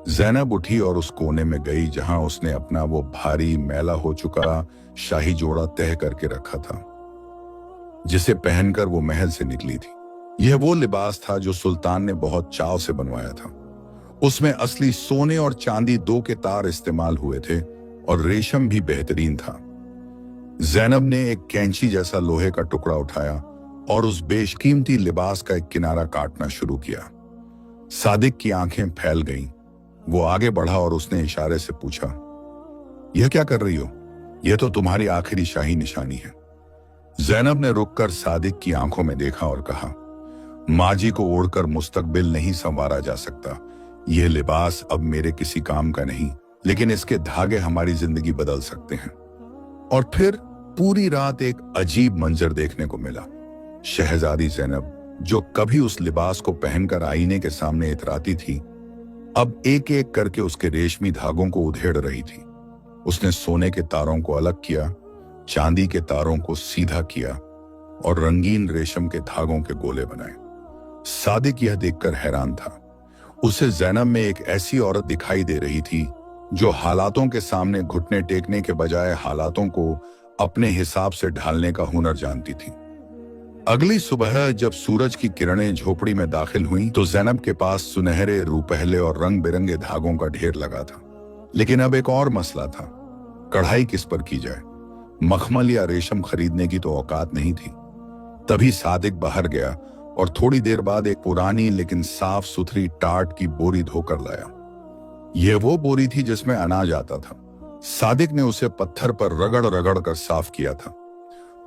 ज़ैनब उठी और उस कोने में गई जहां उसने अपना वो भारी मैला हो चुका शाही जोड़ा तह करके रखा था, जिसे पहनकर वो महल से निकली थी। यह वो लिबास था जो सुल्तान ने बहुत चाव से बनवाया था। उसमें असली सोने और चांदी 2 के तार इस्तेमाल हुए थे और रेशम भी बेहतरीन था। ज़ैनब ने एक कैंची जैसा लोहे का टुकड़ा उठाया और उस बेशकीमती लिबास का एक किनारा काटना शुरू किया। सादिक की आंखें फैल गईं। वो आगे बढ़ा और उसने इशारे से पूछा, यह क्या कर रही हो? यह तो तुम्हारी आखिरी शाही निशानी है। ज़ैनब ने रुककर सादिक की आंखों में देखा और कहा, माजी को ओढ़कर मुस्तकबिल नहीं संवारा जा सकता। यह लिबास अब मेरे किसी काम का नहीं, लेकिन इसके धागे हमारी जिंदगी बदल सकते हैं। और फिर पूरी रात एक अजीब मंजर देखने को मिला। शहजादी ज़ैनब, जो कभी उस लिबास को पहनकर आईने के सामने इतराती थी, अब एक एक करके उसके रेशमी धागों को उधेड़ रही थी। उसने सोने के तारों को अलग किया, चांदी के तारों को सीधा किया और रंगीन रेशम के धागों के गोले बनाए। सादिक यह देखकर हैरान था। उसे ज़ैनब में एक ऐसी औरत दिखाई दे रही थी जो हालातों के सामने घुटने टेकने के बजाय हालातों को अपने हिसाब से ढालने का हुनर जानती थी। अगली सुबह जब सूरज की किरणें झोपड़ी में दाखिल हुईं, तो ज़ैनब के पास सुनहरे, रुपहले और रंग बिरंगे धागों का ढेर लगा था। लेकिन अब एक और मसला था, कढ़ाई किस पर की जाए। मखमल या रेशम खरीदने की तो औकात नहीं थी। तभी सादिक बाहर गया और थोड़ी देर बाद एक पुरानी लेकिन साफ सुथरी टाट की बोरी धोकर लाया। यह वो बोरी थी जिसमें अनाज आता था। सादिक ने उसे पत्थर पर रगड़ रगड़ कर साफ किया था।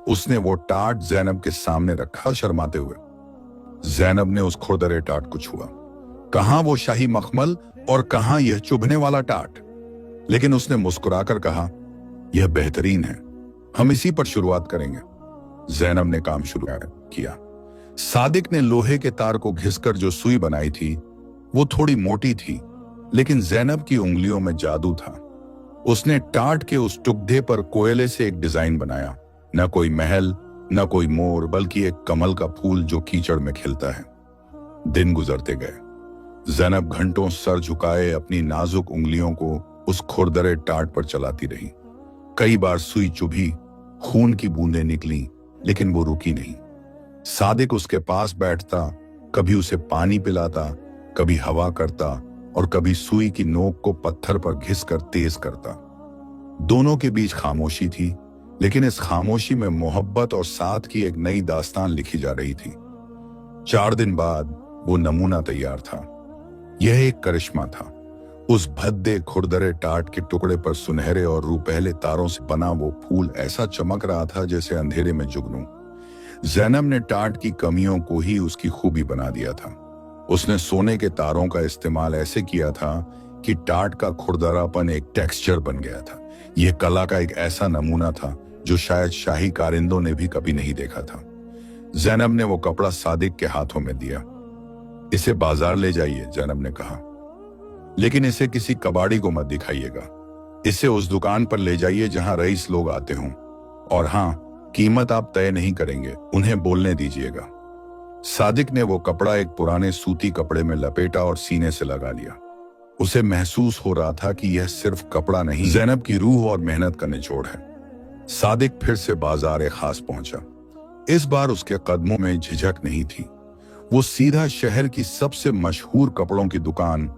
उसने वो टाट ज़ैनब के सामने रखा शर्माते हुए। ज़ैनब ने उस खुरदरे टाट को छुआ। कहां वो शाही मखमल और कहां यह चुभने वाला टाट। लेकिन उसने मुस्कुराकर कहा, यह बेहतरीन है, हम इसी पर शुरुआत करेंगे। ज़ैनब ने काम शुरू किया। सादिक ने लोहे के तार को घिसकर जो सुई बनाई थी वो थोड़ी मोटी थी, लेकिन ज़ैनब की उंगलियों में जादू था। उसने टाट के उस टुकड़े पर कोयले से एक डिजाइन बनाया। न कोई महल, न कोई मोर, बल्कि एक कमल का फूल जो कीचड़ में खिलता है। दिन गुजरते गए। ज़ैनब घंटों सर झुकाए अपनी नाजुक उंगलियों को उस खुरदरे टाट पर चलाती रही। कई बार सुई चुभी, खून की बूंदें निकली, लेकिन वो रुकी नहीं। सादिक उसके पास बैठता, कभी उसे पानी पिलाता, कभी हवा करता और कभी सुई की नोक को पत्थर पर घिसकर तेज करता। दोनों के बीच खामोशी थी, लेकिन इस खामोशी में मोहब्बत और साथ की एक नई दास्तान लिखी जा रही थी। 4 दिन बाद वो नमूना तैयार था। यह एक करिश्मा था। उस भद्दे खुरदरे टाट के टुकड़े पर सुनहरे और रुपहले तारों से बना वो फूल ऐसा चमक रहा था जैसे अंधेरे में जुगनू। ज़ैनब ने टाट की कमियों को ही उसकी खूबी बना दिया था। उसने सोने के तारों का इस्तेमाल ऐसे किया था कि टाट का खुरदरापन एक टेक्सचर बन गया था। यह कला का एक ऐसा नमूना था जो शायद शाही कारिंदों ने भी कभी नहीं देखा था। ज़ैनब ने वो कपड़ा सादिक के हाथों में दिया। इसे बाजार ले जाइए, ज़ैनब ने कहा, लेकिन इसे किसी कबाड़ी को मत दिखाइएगा। इसे उस दुकान पर ले जाइए जहां रईस लोग आते हों, और हां, कीमत आप तय नहीं करेंगे, उन्हें बोलने दीजिएगा। सादिक ने वो कपड़ा एक पुराने सूती कपड़े में लपेटा और सीने से लगा लिया। उसे महसूस हो रहा था कि यह सिर्फ कपड़ा नहीं, ज़ैनब की रूह और मेहनत का निचोड़ है। सादिक फिर से बाजार खास पहुंचा। इस बार उसके कदमों में झिझक नहीं थी। वो सीधा शहर की सबसे मशहूर कपड़ों की दुकान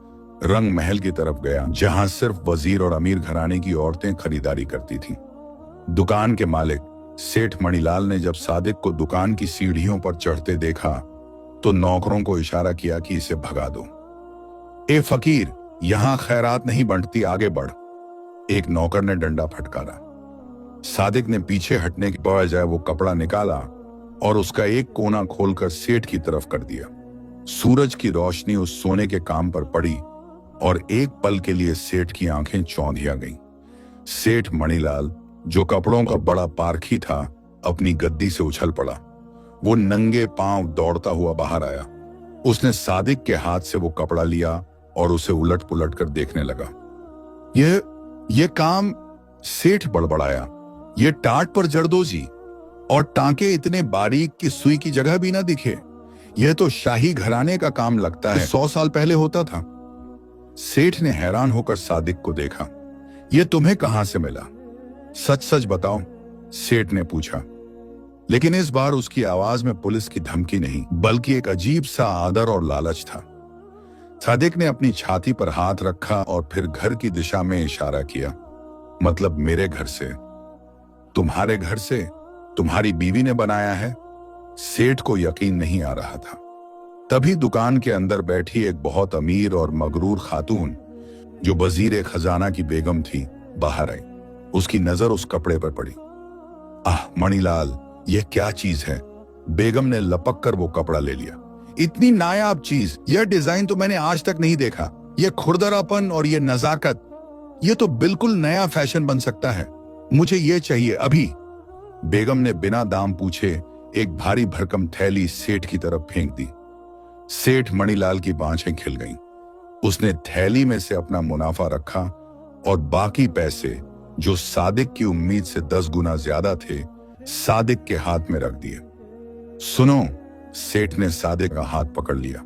रंग महल की तरफ गया, जहां सिर्फ वजीर और अमीर घराने की औरतें खरीदारी करती थीं। दुकान के मालिक सेठ मणिलाल ने जब सादिक को दुकान की सीढ़ियों पर चढ़ते देखा तो नौकरों को इशारा किया कि इसे भगा दो। ए फकीर, यहां खैरात नहीं बंटती, आगे बढ़। एक नौकर ने डंडा फटकारा। सादिक ने पीछे हटने के बजाय वो कपड़ा निकाला और उसका एक कोना खोलकर सेठ की तरफ कर दिया। सूरज की रोशनी उस सोने के काम पर पड़ी और एक पल के लिए सेठ की आंखें चौंधिया गईं। सेठ मणिलाल, जो कपड़ों का बड़ा पारखी था, अपनी गद्दी से उछल पड़ा। वो नंगे पांव दौड़ता हुआ बाहर आया। उसने सादिक के हाथ से वो कपड़ा लिया और उसे उलट पुलट कर देखने लगा। ये काम, सेठ बड़बड़ाया, ये टाट पर जरदोजी और टांके इतने बारीक कि सुई की जगह भी ना दिखे। यह तो शाही घराने का काम लगता है, 100 साल पहले होता था। सेठ ने हैरान होकर सादिक को देखा। यह तुम्हें कहां से मिला? सच सच बताओ, सेठ ने पूछा। लेकिन इस बार उसकी आवाज में पुलिस की धमकी नहीं, बल्कि एक अजीब सा आदर और लालच था। सादिक ने अपनी छाती पर हाथ रखा और फिर घर की दिशा में इशारा किया। मतलब मेरे घर से? तुम्हारे घर से? तुम्हारी बीवी ने बनाया है? सेठ को यकीन नहीं आ रहा था। तभी दुकान के अंदर बैठी एक बहुत अमीर और मगरूर खातून, जो वजीर खजाना की बेगम थी, बाहर आई। उसकी नजर उस कपड़े पर पड़ी। आह मणिलाल, यह क्या चीज है? बेगम ने लपक कर वो कपड़ा ले लिया। इतनी नायाब चीज, यह डिजाइन तो मैंने आज तक नहीं देखा। यह खुरदरापन और यह नजाकत, यह तो बिल्कुल नया फैशन बन सकता है। मुझे यह चाहिए अभी। बेगम ने बिना दाम पूछे एक भारी भरकम थैली सेठ की तरफ फेंक दी। सेठ मणिलाल की बांछें खिल गईं। उसने थैली में से अपना मुनाफा रखा और बाकी पैसे, जो सादिक की उम्मीद से 10 गुना ज्यादा थे, सादिक के हाथ में रख दिए। सुनो, सेठ ने सादिक का हाथ पकड़ लिया।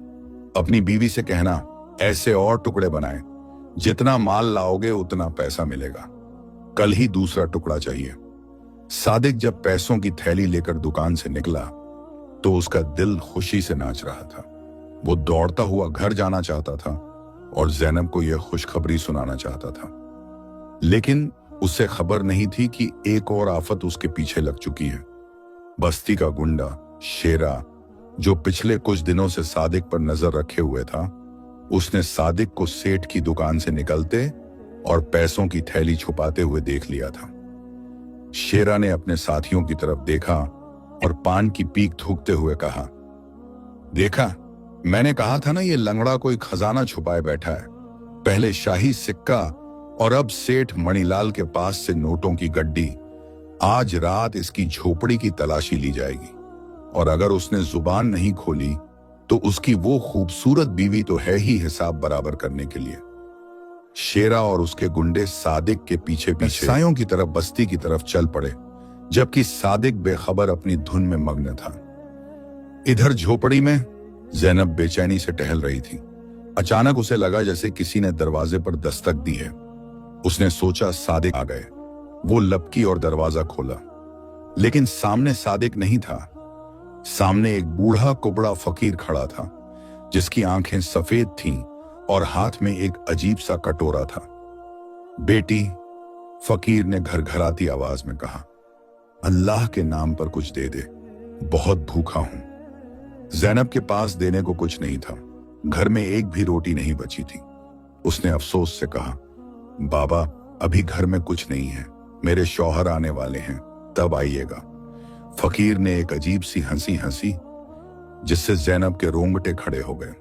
अपनी बीवी से कहना, ऐसे और टुकड़े बनाए, जितना माल लाओगे उतना पैसा मिलेगा। कल ही दूसरा टुकड़ा चाहिए। सादिक जब पैसों की थैली लेकर दुकान से निकला तो उसका दिल खुशी से नाच रहा था। वो दौड़ता हुआ घर जाना चाहता था और ज़ैनब को यह खुशखबरी सुनाना चाहता था, लेकिन उसे खबर नहीं थी कि एक और आफत उसके पीछे लग चुकी है। बस्ती का गुंडा शेरा, जो पिछले कुछ दिनों से सादिक पर नजर रखे हुए था, उसने सादिक को सेठ की दुकान से निकलते और पैसों की थैली छुपाते हुए देख लिया था। शेरा ने अपने साथियों की तरफ देखा और पान की पीक थूकते हुए कहा, देखा, मैंने कहा था ना, ये लंगड़ा कोई खजाना छुपाए बैठा है। पहले शाही सिक्का और अब सेठ मणिलाल के पास से नोटों की गड्डी। आज रात इसकी झोपड़ी की तलाशी ली जाएगी और अगर उसने जुबान नहीं खोली तो उसकी वो खूबसूरत बीवी तो है ही हिसाब बराबर करने के लिए। शेरा और उसके गुंडे सादिक के पीछे पीछे सायों की तरफ बस्ती की तरफ चल पड़े, जबकि सादिक बेखबर अपनी धुन में मग्न था। इधर झोपड़ी में ज़ैनब बेचैनी से टहल रही थी। अचानक उसे लगा जैसे किसी ने दरवाजे पर दस्तक दी है। उसने सोचा सादिक आ गए। वो लपकी और दरवाजा खोला, लेकिन सामने सादिक नहीं था। सामने एक बूढ़ा कुबड़ा फकीर खड़ा था, जिसकी आंखें सफेद थीं और हाथ में एक अजीब सा कटोरा था। बेटी, फकीर ने घरघराती आवाज में कहा, अल्लाह के नाम पर कुछ दे दे, बहुत भूखा हूं। ज़ैनब के पास देने को कुछ नहीं था। घर में एक भी रोटी नहीं बची थी। उसने अफसोस से कहा, बाबा, अभी घर में कुछ नहीं है, मेरे शौहर आने वाले हैं, तब आइएगा। फकीर ने एक अजीब सी हंसी हंसी, जिससे ज़ैनब के रोंगटे खड़े हो गए।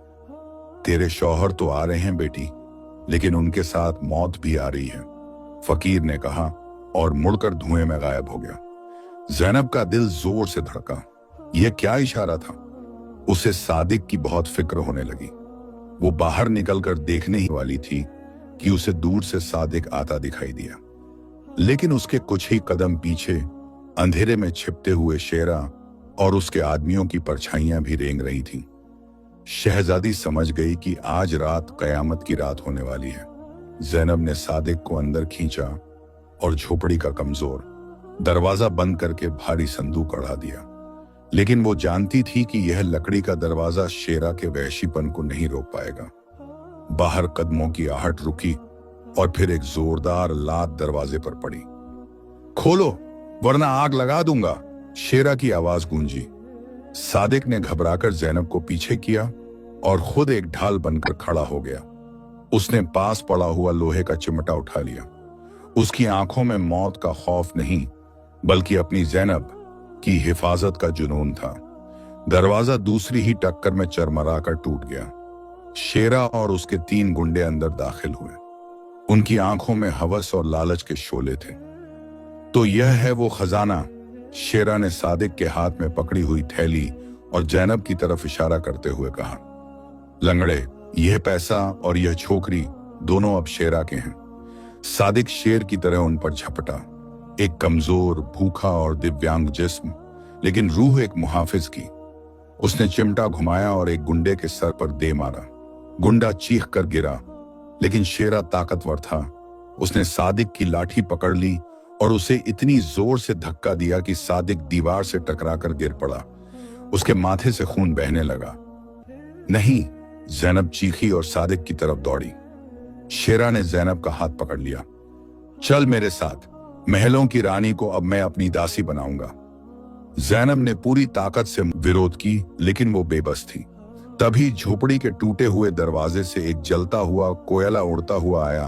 तेरे शौहर तो आ रहे हैं बेटी, लेकिन उनके साथ मौत भी आ रही है, फकीर ने कहा और मुड़कर धुएं में गायब हो गया। ज़ैनब का दिल जोर से धड़का। यह क्या इशारा था? उसे सादिक की बहुत फिक्र होने लगी। वो बाहर निकलकर देखने ही वाली थी कि उसे दूर से सादिक आता दिखाई दिया, लेकिन उसके कुछ ही कदम पीछे अंधेरे में छिपते हुए शेरा और उसके आदमियों की परछाइयां भी रेंग रही थीं। शहजादी समझ गई कि आज रात कयामत की रात होने वाली है। ज़ैनब ने सादिक को अंदर खींचा और झोपड़ी का कमजोर दरवाजा बंद करके भारी संदूक अड़ा दिया, लेकिन वो जानती थी कि यह लकड़ी का दरवाजा शेरा के वहशीपन को नहीं रोक पाएगा। बाहर कदमों की आहट रुकी और फिर एक जोरदार लात दरवाजे पर पड़ी। खोलो वरना आग लगा दूंगा, शेरा की आवाज गूंजी। सादिक ने घबराकर ज़ैनब को पीछे किया और खुद एक ढाल बनकर खड़ा हो गया। उसने पास पड़ा हुआ लोहे का चिमटा उठा लिया। उसकी आंखों में मौत का खौफ नहीं, बल्कि अपनी ज़ैनब की हिफाजत का जुनून था। दरवाजा दूसरी ही टक्कर में चरमराकर टूट गया। शेरा और उसके 3 गुंडे अंदर दाखिल हुए। उनकी आंखों में हवस और लालच के शोले थे। तो यह है वो खजाना, शेरा ने सादिक के हाथ में पकड़ी हुई थैली और ज़ैनब की तरफ इशारा करते हुए कहा। लंगड़े, यह पैसा और यह छोकरी दोनों अब शेरा के हैं। सादिक शेर की तरह उन पर झपटा, एक कमजोर, भूखा और दिव्यांग जिस्म, लेकिन रूह एक मुहाफिज की। उसने चिमटा घुमाया और एक गुंडे के सर पर दे मारा। गुंडा चीख कर गिरा, लेकिन शेरा ताकतवर था। उसने सादिक की लाठी पकड़ ली और उसे इतनी जोर से धक्का दिया कि सादिक दीवार से टकराकर गिर पड़ा। उसके माथे से खून बहने लगा। नहीं, ज़ैनब चीखी और सादिक की तरफ दौड़ी। शेरा ने ज़ैनब का हाथ पकड़ लिया। चल मेरे साथ, महलों की रानी को अब मैं अपनी दासी बनाऊंगा। ज़ैनब ने पूरी ताकत से विरोध की, लेकिन वो बेबस थी। तभी झोपड़ी के टूटे हुए दरवाजे से एक जलता हुआ कोयला उड़ता हुआ आया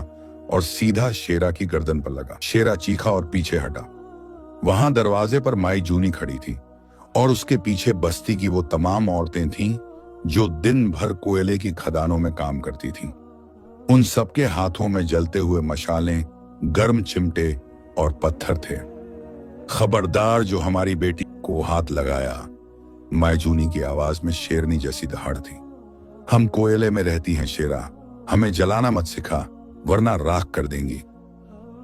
और सीधा शेरा की गर्दन पर लगा। शेरा चीखा और पीछे हटा। वहां दरवाजे पर माई जूनी खड़ी थी और उसके पीछे बस्ती की वो तमाम औरतें थीं जो दिन भर कोयले की खदानों में काम करती थीं। उन सबके हाथों में जलते हुए मशालें, गर्म चिमटे और पत्थर थे। खबरदार जो हमारी बेटी को हाथ लगाया, मायजूनी की आवाज में शेरनी जैसी दहाड़ थी। हम कोयले में रहती हैं शेरा, हमें जलाना मत सिखा, वरना राख कर देंगी।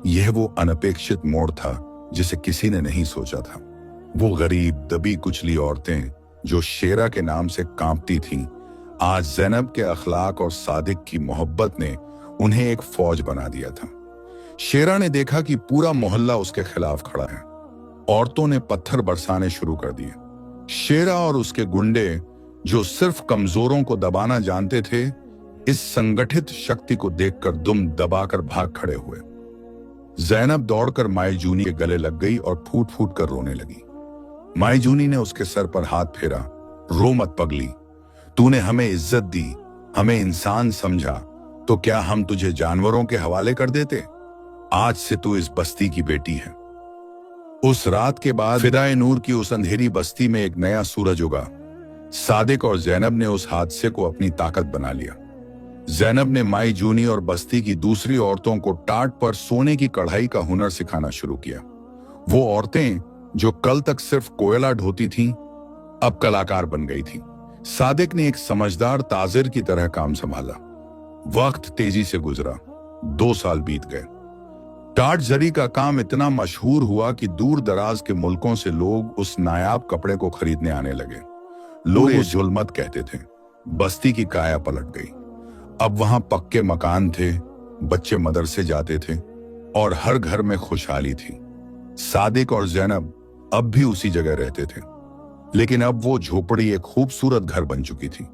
यह वो अनपेक्षित मोड़ था जिसे किसी ने नहीं सोचा था। वो गरीब दबी कुचली औरतें जो शेरा के नाम से कांपती थीं, आज ज़ैनब के अखलाक और सादिक की मोहब्बत ने उन्हें एक फौज बना दिया था। शेरा ने देखा कि पूरा मोहल्ला उसके खिलाफ खड़ा है। औरतों ने पत्थर बरसाने शुरू कर दिए। शेरा और उसके गुंडे, जो सिर्फ कमजोरों को दबाना जानते थे, इस संगठित शक्ति को देखकर दुम दबाकर भाग खड़े हुए। ज़ैनब दौड़कर मायजूनी के गले लग गई और फूट फूट कर रोने लगी। मायजूनी ने उसके सर पर हाथ फेरा। रो मत पगली, तूने हमें इज्जत दी, हमें इंसान समझा, तो क्या हम तुझे जानवरों के हवाले कर देते? आज से तू इस बस्ती की बेटी है। उस रात के बाद फिदाए नूर की उस अंधेरी बस्ती में एक नया सूरज उगा। सादिक और ज़ैनब ने उस हादसे को अपनी ताकत बना लिया। ज़ैनब ने माई जूनी और बस्ती की दूसरी औरतों को टाट पर सोने की कढ़ाई का हुनर सिखाना शुरू किया। वो औरतें जो कल तक सिर्फ कोयला ढोती थीं, अब कलाकार बन गई थीं। सादिक ने एक समझदार ताजिर की तरह काम संभाला। वक्त तेजी से गुजरा। 2 साल बीत गए। टाट जरी का काम इतना मशहूर हुआ कि दूर दराज के मुल्कों से लोग उस नायाब कपड़े को खरीदने आने लगे। लोग इस जुल्मत कहते थे। बस्ती की काया पलट गई। अब वहां पक्के मकान थे, बच्चे मदरसे जाते थे और हर घर में खुशहाली थी। सादिक और ज़ैनब अब भी उसी जगह रहते थे, लेकिन अब वो झोपड़ी एक खूबसूरत घर बन चुकी थी।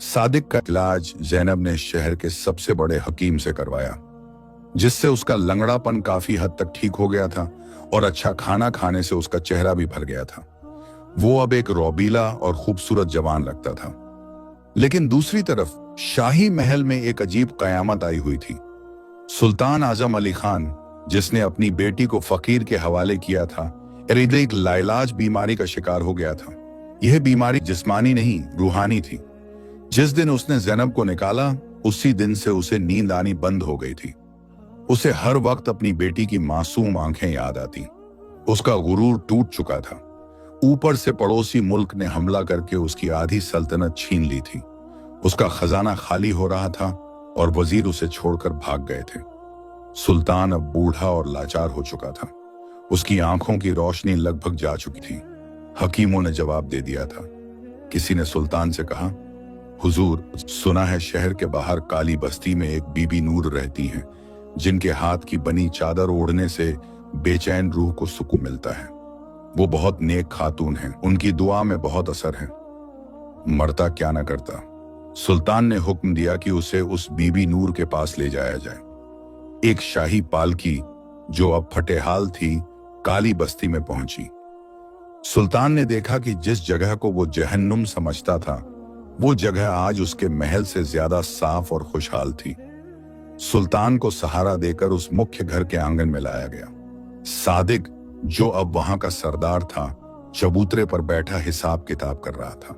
सादिक का इलाज ज़ैनब ने शहर के सबसे बड़े हकीम से करवाया, जिससे उसका लंगड़ापन काफी हद तक ठीक हो गया था और अच्छा खाना खाने से उसका चेहरा भी भर गया था। वो अब एक रौबीला और खूबसूरत जवान लगता था। लेकिन दूसरी तरफ शाही महल में एक अजीब कयामत आई हुई थी। सुल्तान आजम अली खान, जिसने अपनी बेटी को फकीर के हवाले किया था, एक लाइलाज बीमारी का शिकार हो गया था। यह बीमारी जिस्मानी नहीं, रूहानी थी। जिस दिन उसने ज़ैनब को निकाला, उसी दिन से उसे नींद आनी बंद हो गई थी। उसे हर वक्त अपनी बेटी की मासूम आंखें याद आती। उसका गुरूर टूट चुका था। ऊपर से पड़ोसी मुल्क ने हमला करके उसकी आधी सल्तनत छीन ली थी। उसका खजाना खाली हो रहा था और वजीर उसे छोड़कर भाग गए थे। सुल्तान अब बूढ़ा और लाचार हो चुका था। उसकी आंखों की रोशनी लगभग जा चुकी थी। हकीमों ने जवाब दे दिया था। किसी ने सुल्तान से कहा, हुजूर, सुना है शहर के बाहर काली बस्ती में एक बीबी नूर रहती हैं, जिनके हाथ की बनी चादर ओढ़ने से बेचैन रूह को सुकून मिलता है। वो बहुत नेक खातून हैं, उनकी दुआ में बहुत असर है। मरता क्या न करता। सुल्तान ने हुक्म दिया कि उसे उस बीबी नूर के पास ले जाया जाए। एक शाही पालकी, जो अब फटेहाल थी, काली बस्ती में पहुंची। सुल्तान ने देखा कि जिस जगह को वो जहन्नुम समझता था, वो जगह आज उसके महल से ज्यादा साफ और खुशहाल थी। सुल्तान को सहारा देकर उस मुख्य घर के आंगन में लाया गया। सादिक, जो अब वहां का सरदार था, चबूतरे पर बैठा हिसाब किताब कर रहा था।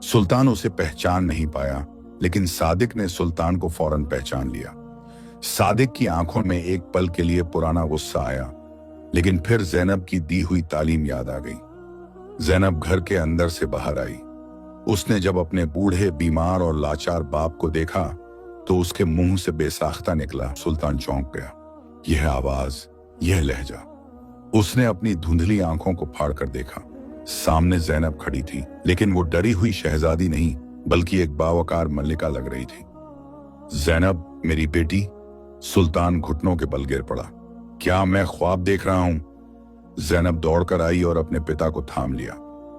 सुल्तान उसे पहचान नहीं पाया, लेकिन सादिक ने सुल्तान को फौरन पहचान लिया। सादिक की आंखों में एक पल के लिए पुराना गुस्सा आया, लेकिन फिर ज़ैनब की दी हुई तालीम याद आ गई। ज़ैनब घर के अंदर से बाहर आई। उसने जब अपने बूढ़े, बीमार और लाचार बाप को देखा, तो उसके मुंह से बेसाख्ता निकला। सुल्तान चौंक गया। यह आवाज, यह लहजा। उसने अपनी धुंधली आंखों को फाड़ कर देखा। सामने ज़ैनब खड़ी थी, लेकिन वो डरी हुई शहजादी नहीं, बल्कि एक बावकार मल्लिका लग रही थी। ज़ैनब, मेरी बेटी। सुल्तान घुटनों के बल गिर पड़ा। क्या मैं ख्वाब देख रहा हूं? ज़ैनब दौड़कर आई और अपने पिता को थाम लिया।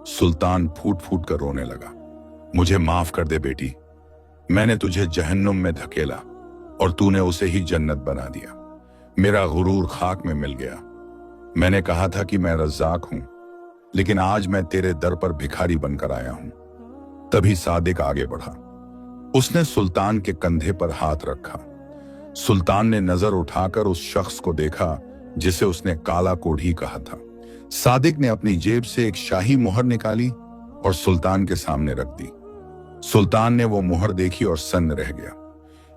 सुल्तान फूट फूट कर रोने लगा। मुझे माफ कर दे बेटी, मैंने तुझे जहन्नुम में धकेला और तूने उसे ही जन्नत बना दिया। मेरा गुरूर खाक में मिल गया। मैंने कहा था कि मैं रज़्ज़ाक हूं, लेकिन आज मैं तेरे दर पर भिखारी बनकर आया हूं। तभी सादिक आगे बढ़ा। उसने सुल्तान के कंधे पर हाथ रखा। सुल्तान ने नजर उठाकर उस शख्स को देखा जिसे उसने काला कोढ़ी कहा था। सादिक ने अपनी जेब से एक शाही मुहर निकाली और सुल्तान के सामने रख दी। सुल्तान ने वो मुहर देखी और सन्न रह गया।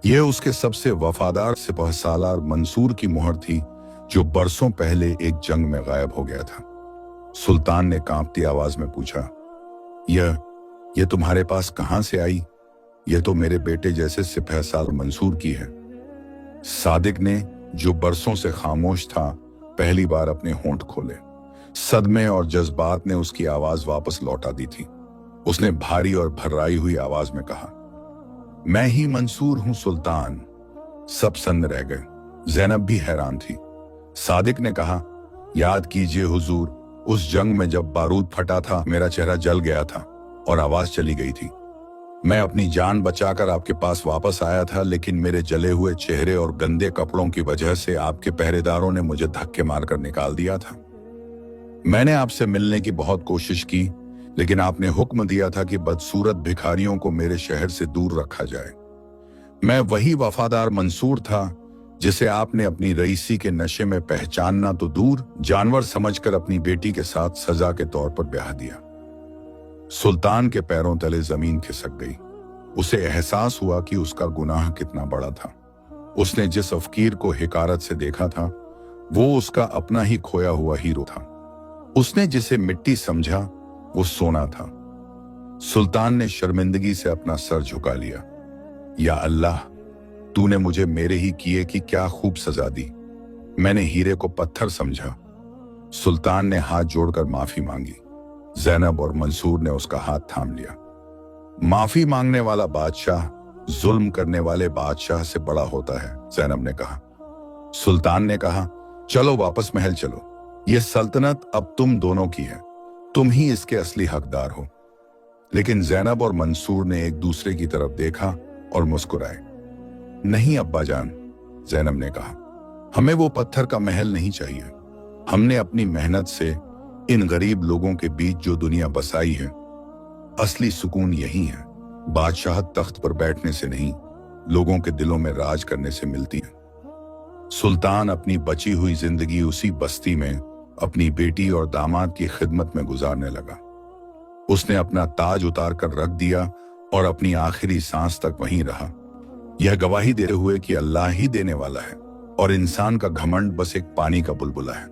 यह उसके सबसे वफादार सिपहसालार मंसूर की मुहर थी, जो बरसों पहले एक जंग में गायब हो गया था। सुल्तान ने कांपती आवाज में पूछा, यह तुम्हारे पास कहां से आई? यह तो मेरे बेटे जैसे सिपहसालार मंसूर की है। सादिक ने, जो बरसों से खामोश था, पहली बार अपने होंठ खोले। सदमे और जज्बात ने उसकी आवाज वापस लौटा दी थी। उसने भारी और भर्राई हुई आवाज में कहा, मैं ही मंसूर हूं सुल्तान। सब सन्न रह गए। ज़ैनब भी हैरान थी। सादिक ने कहा, याद कीजिए हुजूर, उस जंग में जब बारूद फटा था, मेरा चेहरा जल गया था और आवाज चली गई थी। मैं अपनी जान बचाकर आपके पास वापस आया था, लेकिन मेरे जले हुए चेहरे और गंदे कपड़ों की वजह से आपके पहरेदारों ने मुझे धक्के मारकर निकाल दिया था। मैंने आपसे मिलने की बहुत कोशिश की, लेकिन आपने हुक्म दिया था कि बदसूरत भिखारियों को मेरे शहर से दूर रखा जाए। मैं वही वफादार मंसूर था जिसे आपने अपनी रईसी के नशे में पहचानना तो दूर, जानवर समझकर अपनी बेटी के साथ सजा के तौर पर ब्याह दिया। सुल्तान के पैरों तले जमीन खिसक गई। उसे एहसास हुआ कि उसका गुनाह कितना बड़ा था। उसने जिस अफकीर को हिकारत से देखा था, वो उसका अपना ही खोया हुआ हीरो था। उसने जिसे मिट्टी समझा, वो सोना था। सुल्तान ने शर्मिंदगी से अपना सर झुका लिया। या अल्लाह, तूने मुझे मेरे ही किए की क्या खूब सजा दी। मैंने हीरे को पत्थर समझा। सुल्तान ने हाथ जोड़कर माफी मांगी। ज़ैनब और मंसूर ने उसका हाथ थाम लिया। माफी मांगने वाला बादशाह जुल्म करने वाले बादशाह से बड़ा होता है, ज़ैनब ने कहा। सुल्तान ने कहा, चलो वापस महल चलो। यह सल्तनत अब तुम दोनों की है, तुम ही इसके असली हकदार हो। लेकिन ज़ैनब और मंसूर ने एक दूसरे की तरफ देखा और मुस्कुराए। नहीं अब्बा जान, ज़ैनब ने कहा, हमें वो पत्थर का महल नहीं चाहिए। हमने अपनी मेहनत से इन गरीब लोगों के बीच जो दुनिया बसाई है, असली सुकून यही है। बादशाह तख्त पर बैठने से नहीं, लोगों के दिलों में राज करने से मिलती है। सुल्तान अपनी बची हुई जिंदगी उसी बस्ती में अपनी बेटी और दामाद की खिदमत में गुजारने लगा। उसने अपना ताज उतार कर रख दिया और अपनी आखिरी सांस तक वहीं रहा, यह गवाही देते हुए कि अल्लाह ही देने वाला है और इंसान का घमंड बस एक पानी का बुलबुला है।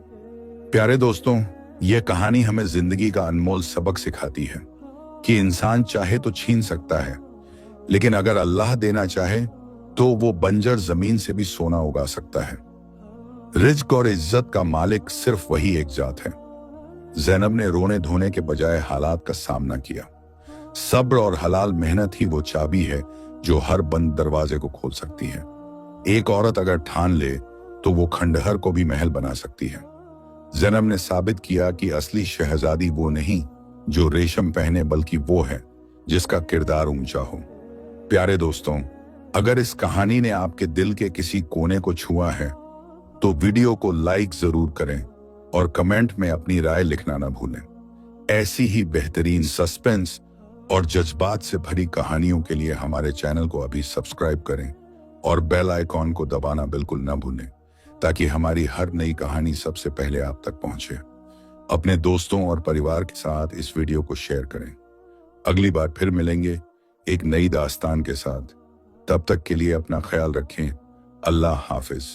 प्यारे दोस्तों, यह कहानी हमें जिंदगी का अनमोल सबक सिखाती है कि इंसान चाहे तो छीन सकता है, लेकिन अगर अल्लाह देना चाहे तो वो बंजर जमीन से भी सोना उगा सकता है। रिज्क और इज्जत का मालिक सिर्फ वही एक जात है। ज़ैनब ने रोने धोने के बजाय हालात का सामना किया। सब्र और हलाल मेहनत ही वो चाबी है जो हर बंद दरवाजे को खोल सकती है। एक औरत अगर ठान ले तो वो खंडहर को भी महल बना सकती है। ज़ैनब ने साबित किया कि असली शहजादी वो नहीं जो रेशम पहने, बल्कि वो है जिसका किरदार ऊंचा हो। प्यारे दोस्तों, अगर इस कहानी ने आपके दिल के किसी कोने को छुआ है तो वीडियो को लाइक जरूर करें और कमेंट में अपनी राय लिखना ना भूलें। ऐसी ही बेहतरीन सस्पेंस और जज्बात से भरी कहानियों के लिए हमारे चैनल को अभी सब्सक्राइब करें और बेल आइकॉन को दबाना बिल्कुल ना भूलें, ताकि हमारी हर नई कहानी सबसे पहले आप तक पहुंचे। अपने दोस्तों और परिवार के साथ इस वीडियो को शेयर करें। अगली बार फिर मिलेंगे एक नई दास्तान के साथ। तब तक के लिए अपना ख्याल रखें। अल्लाह हाफिज।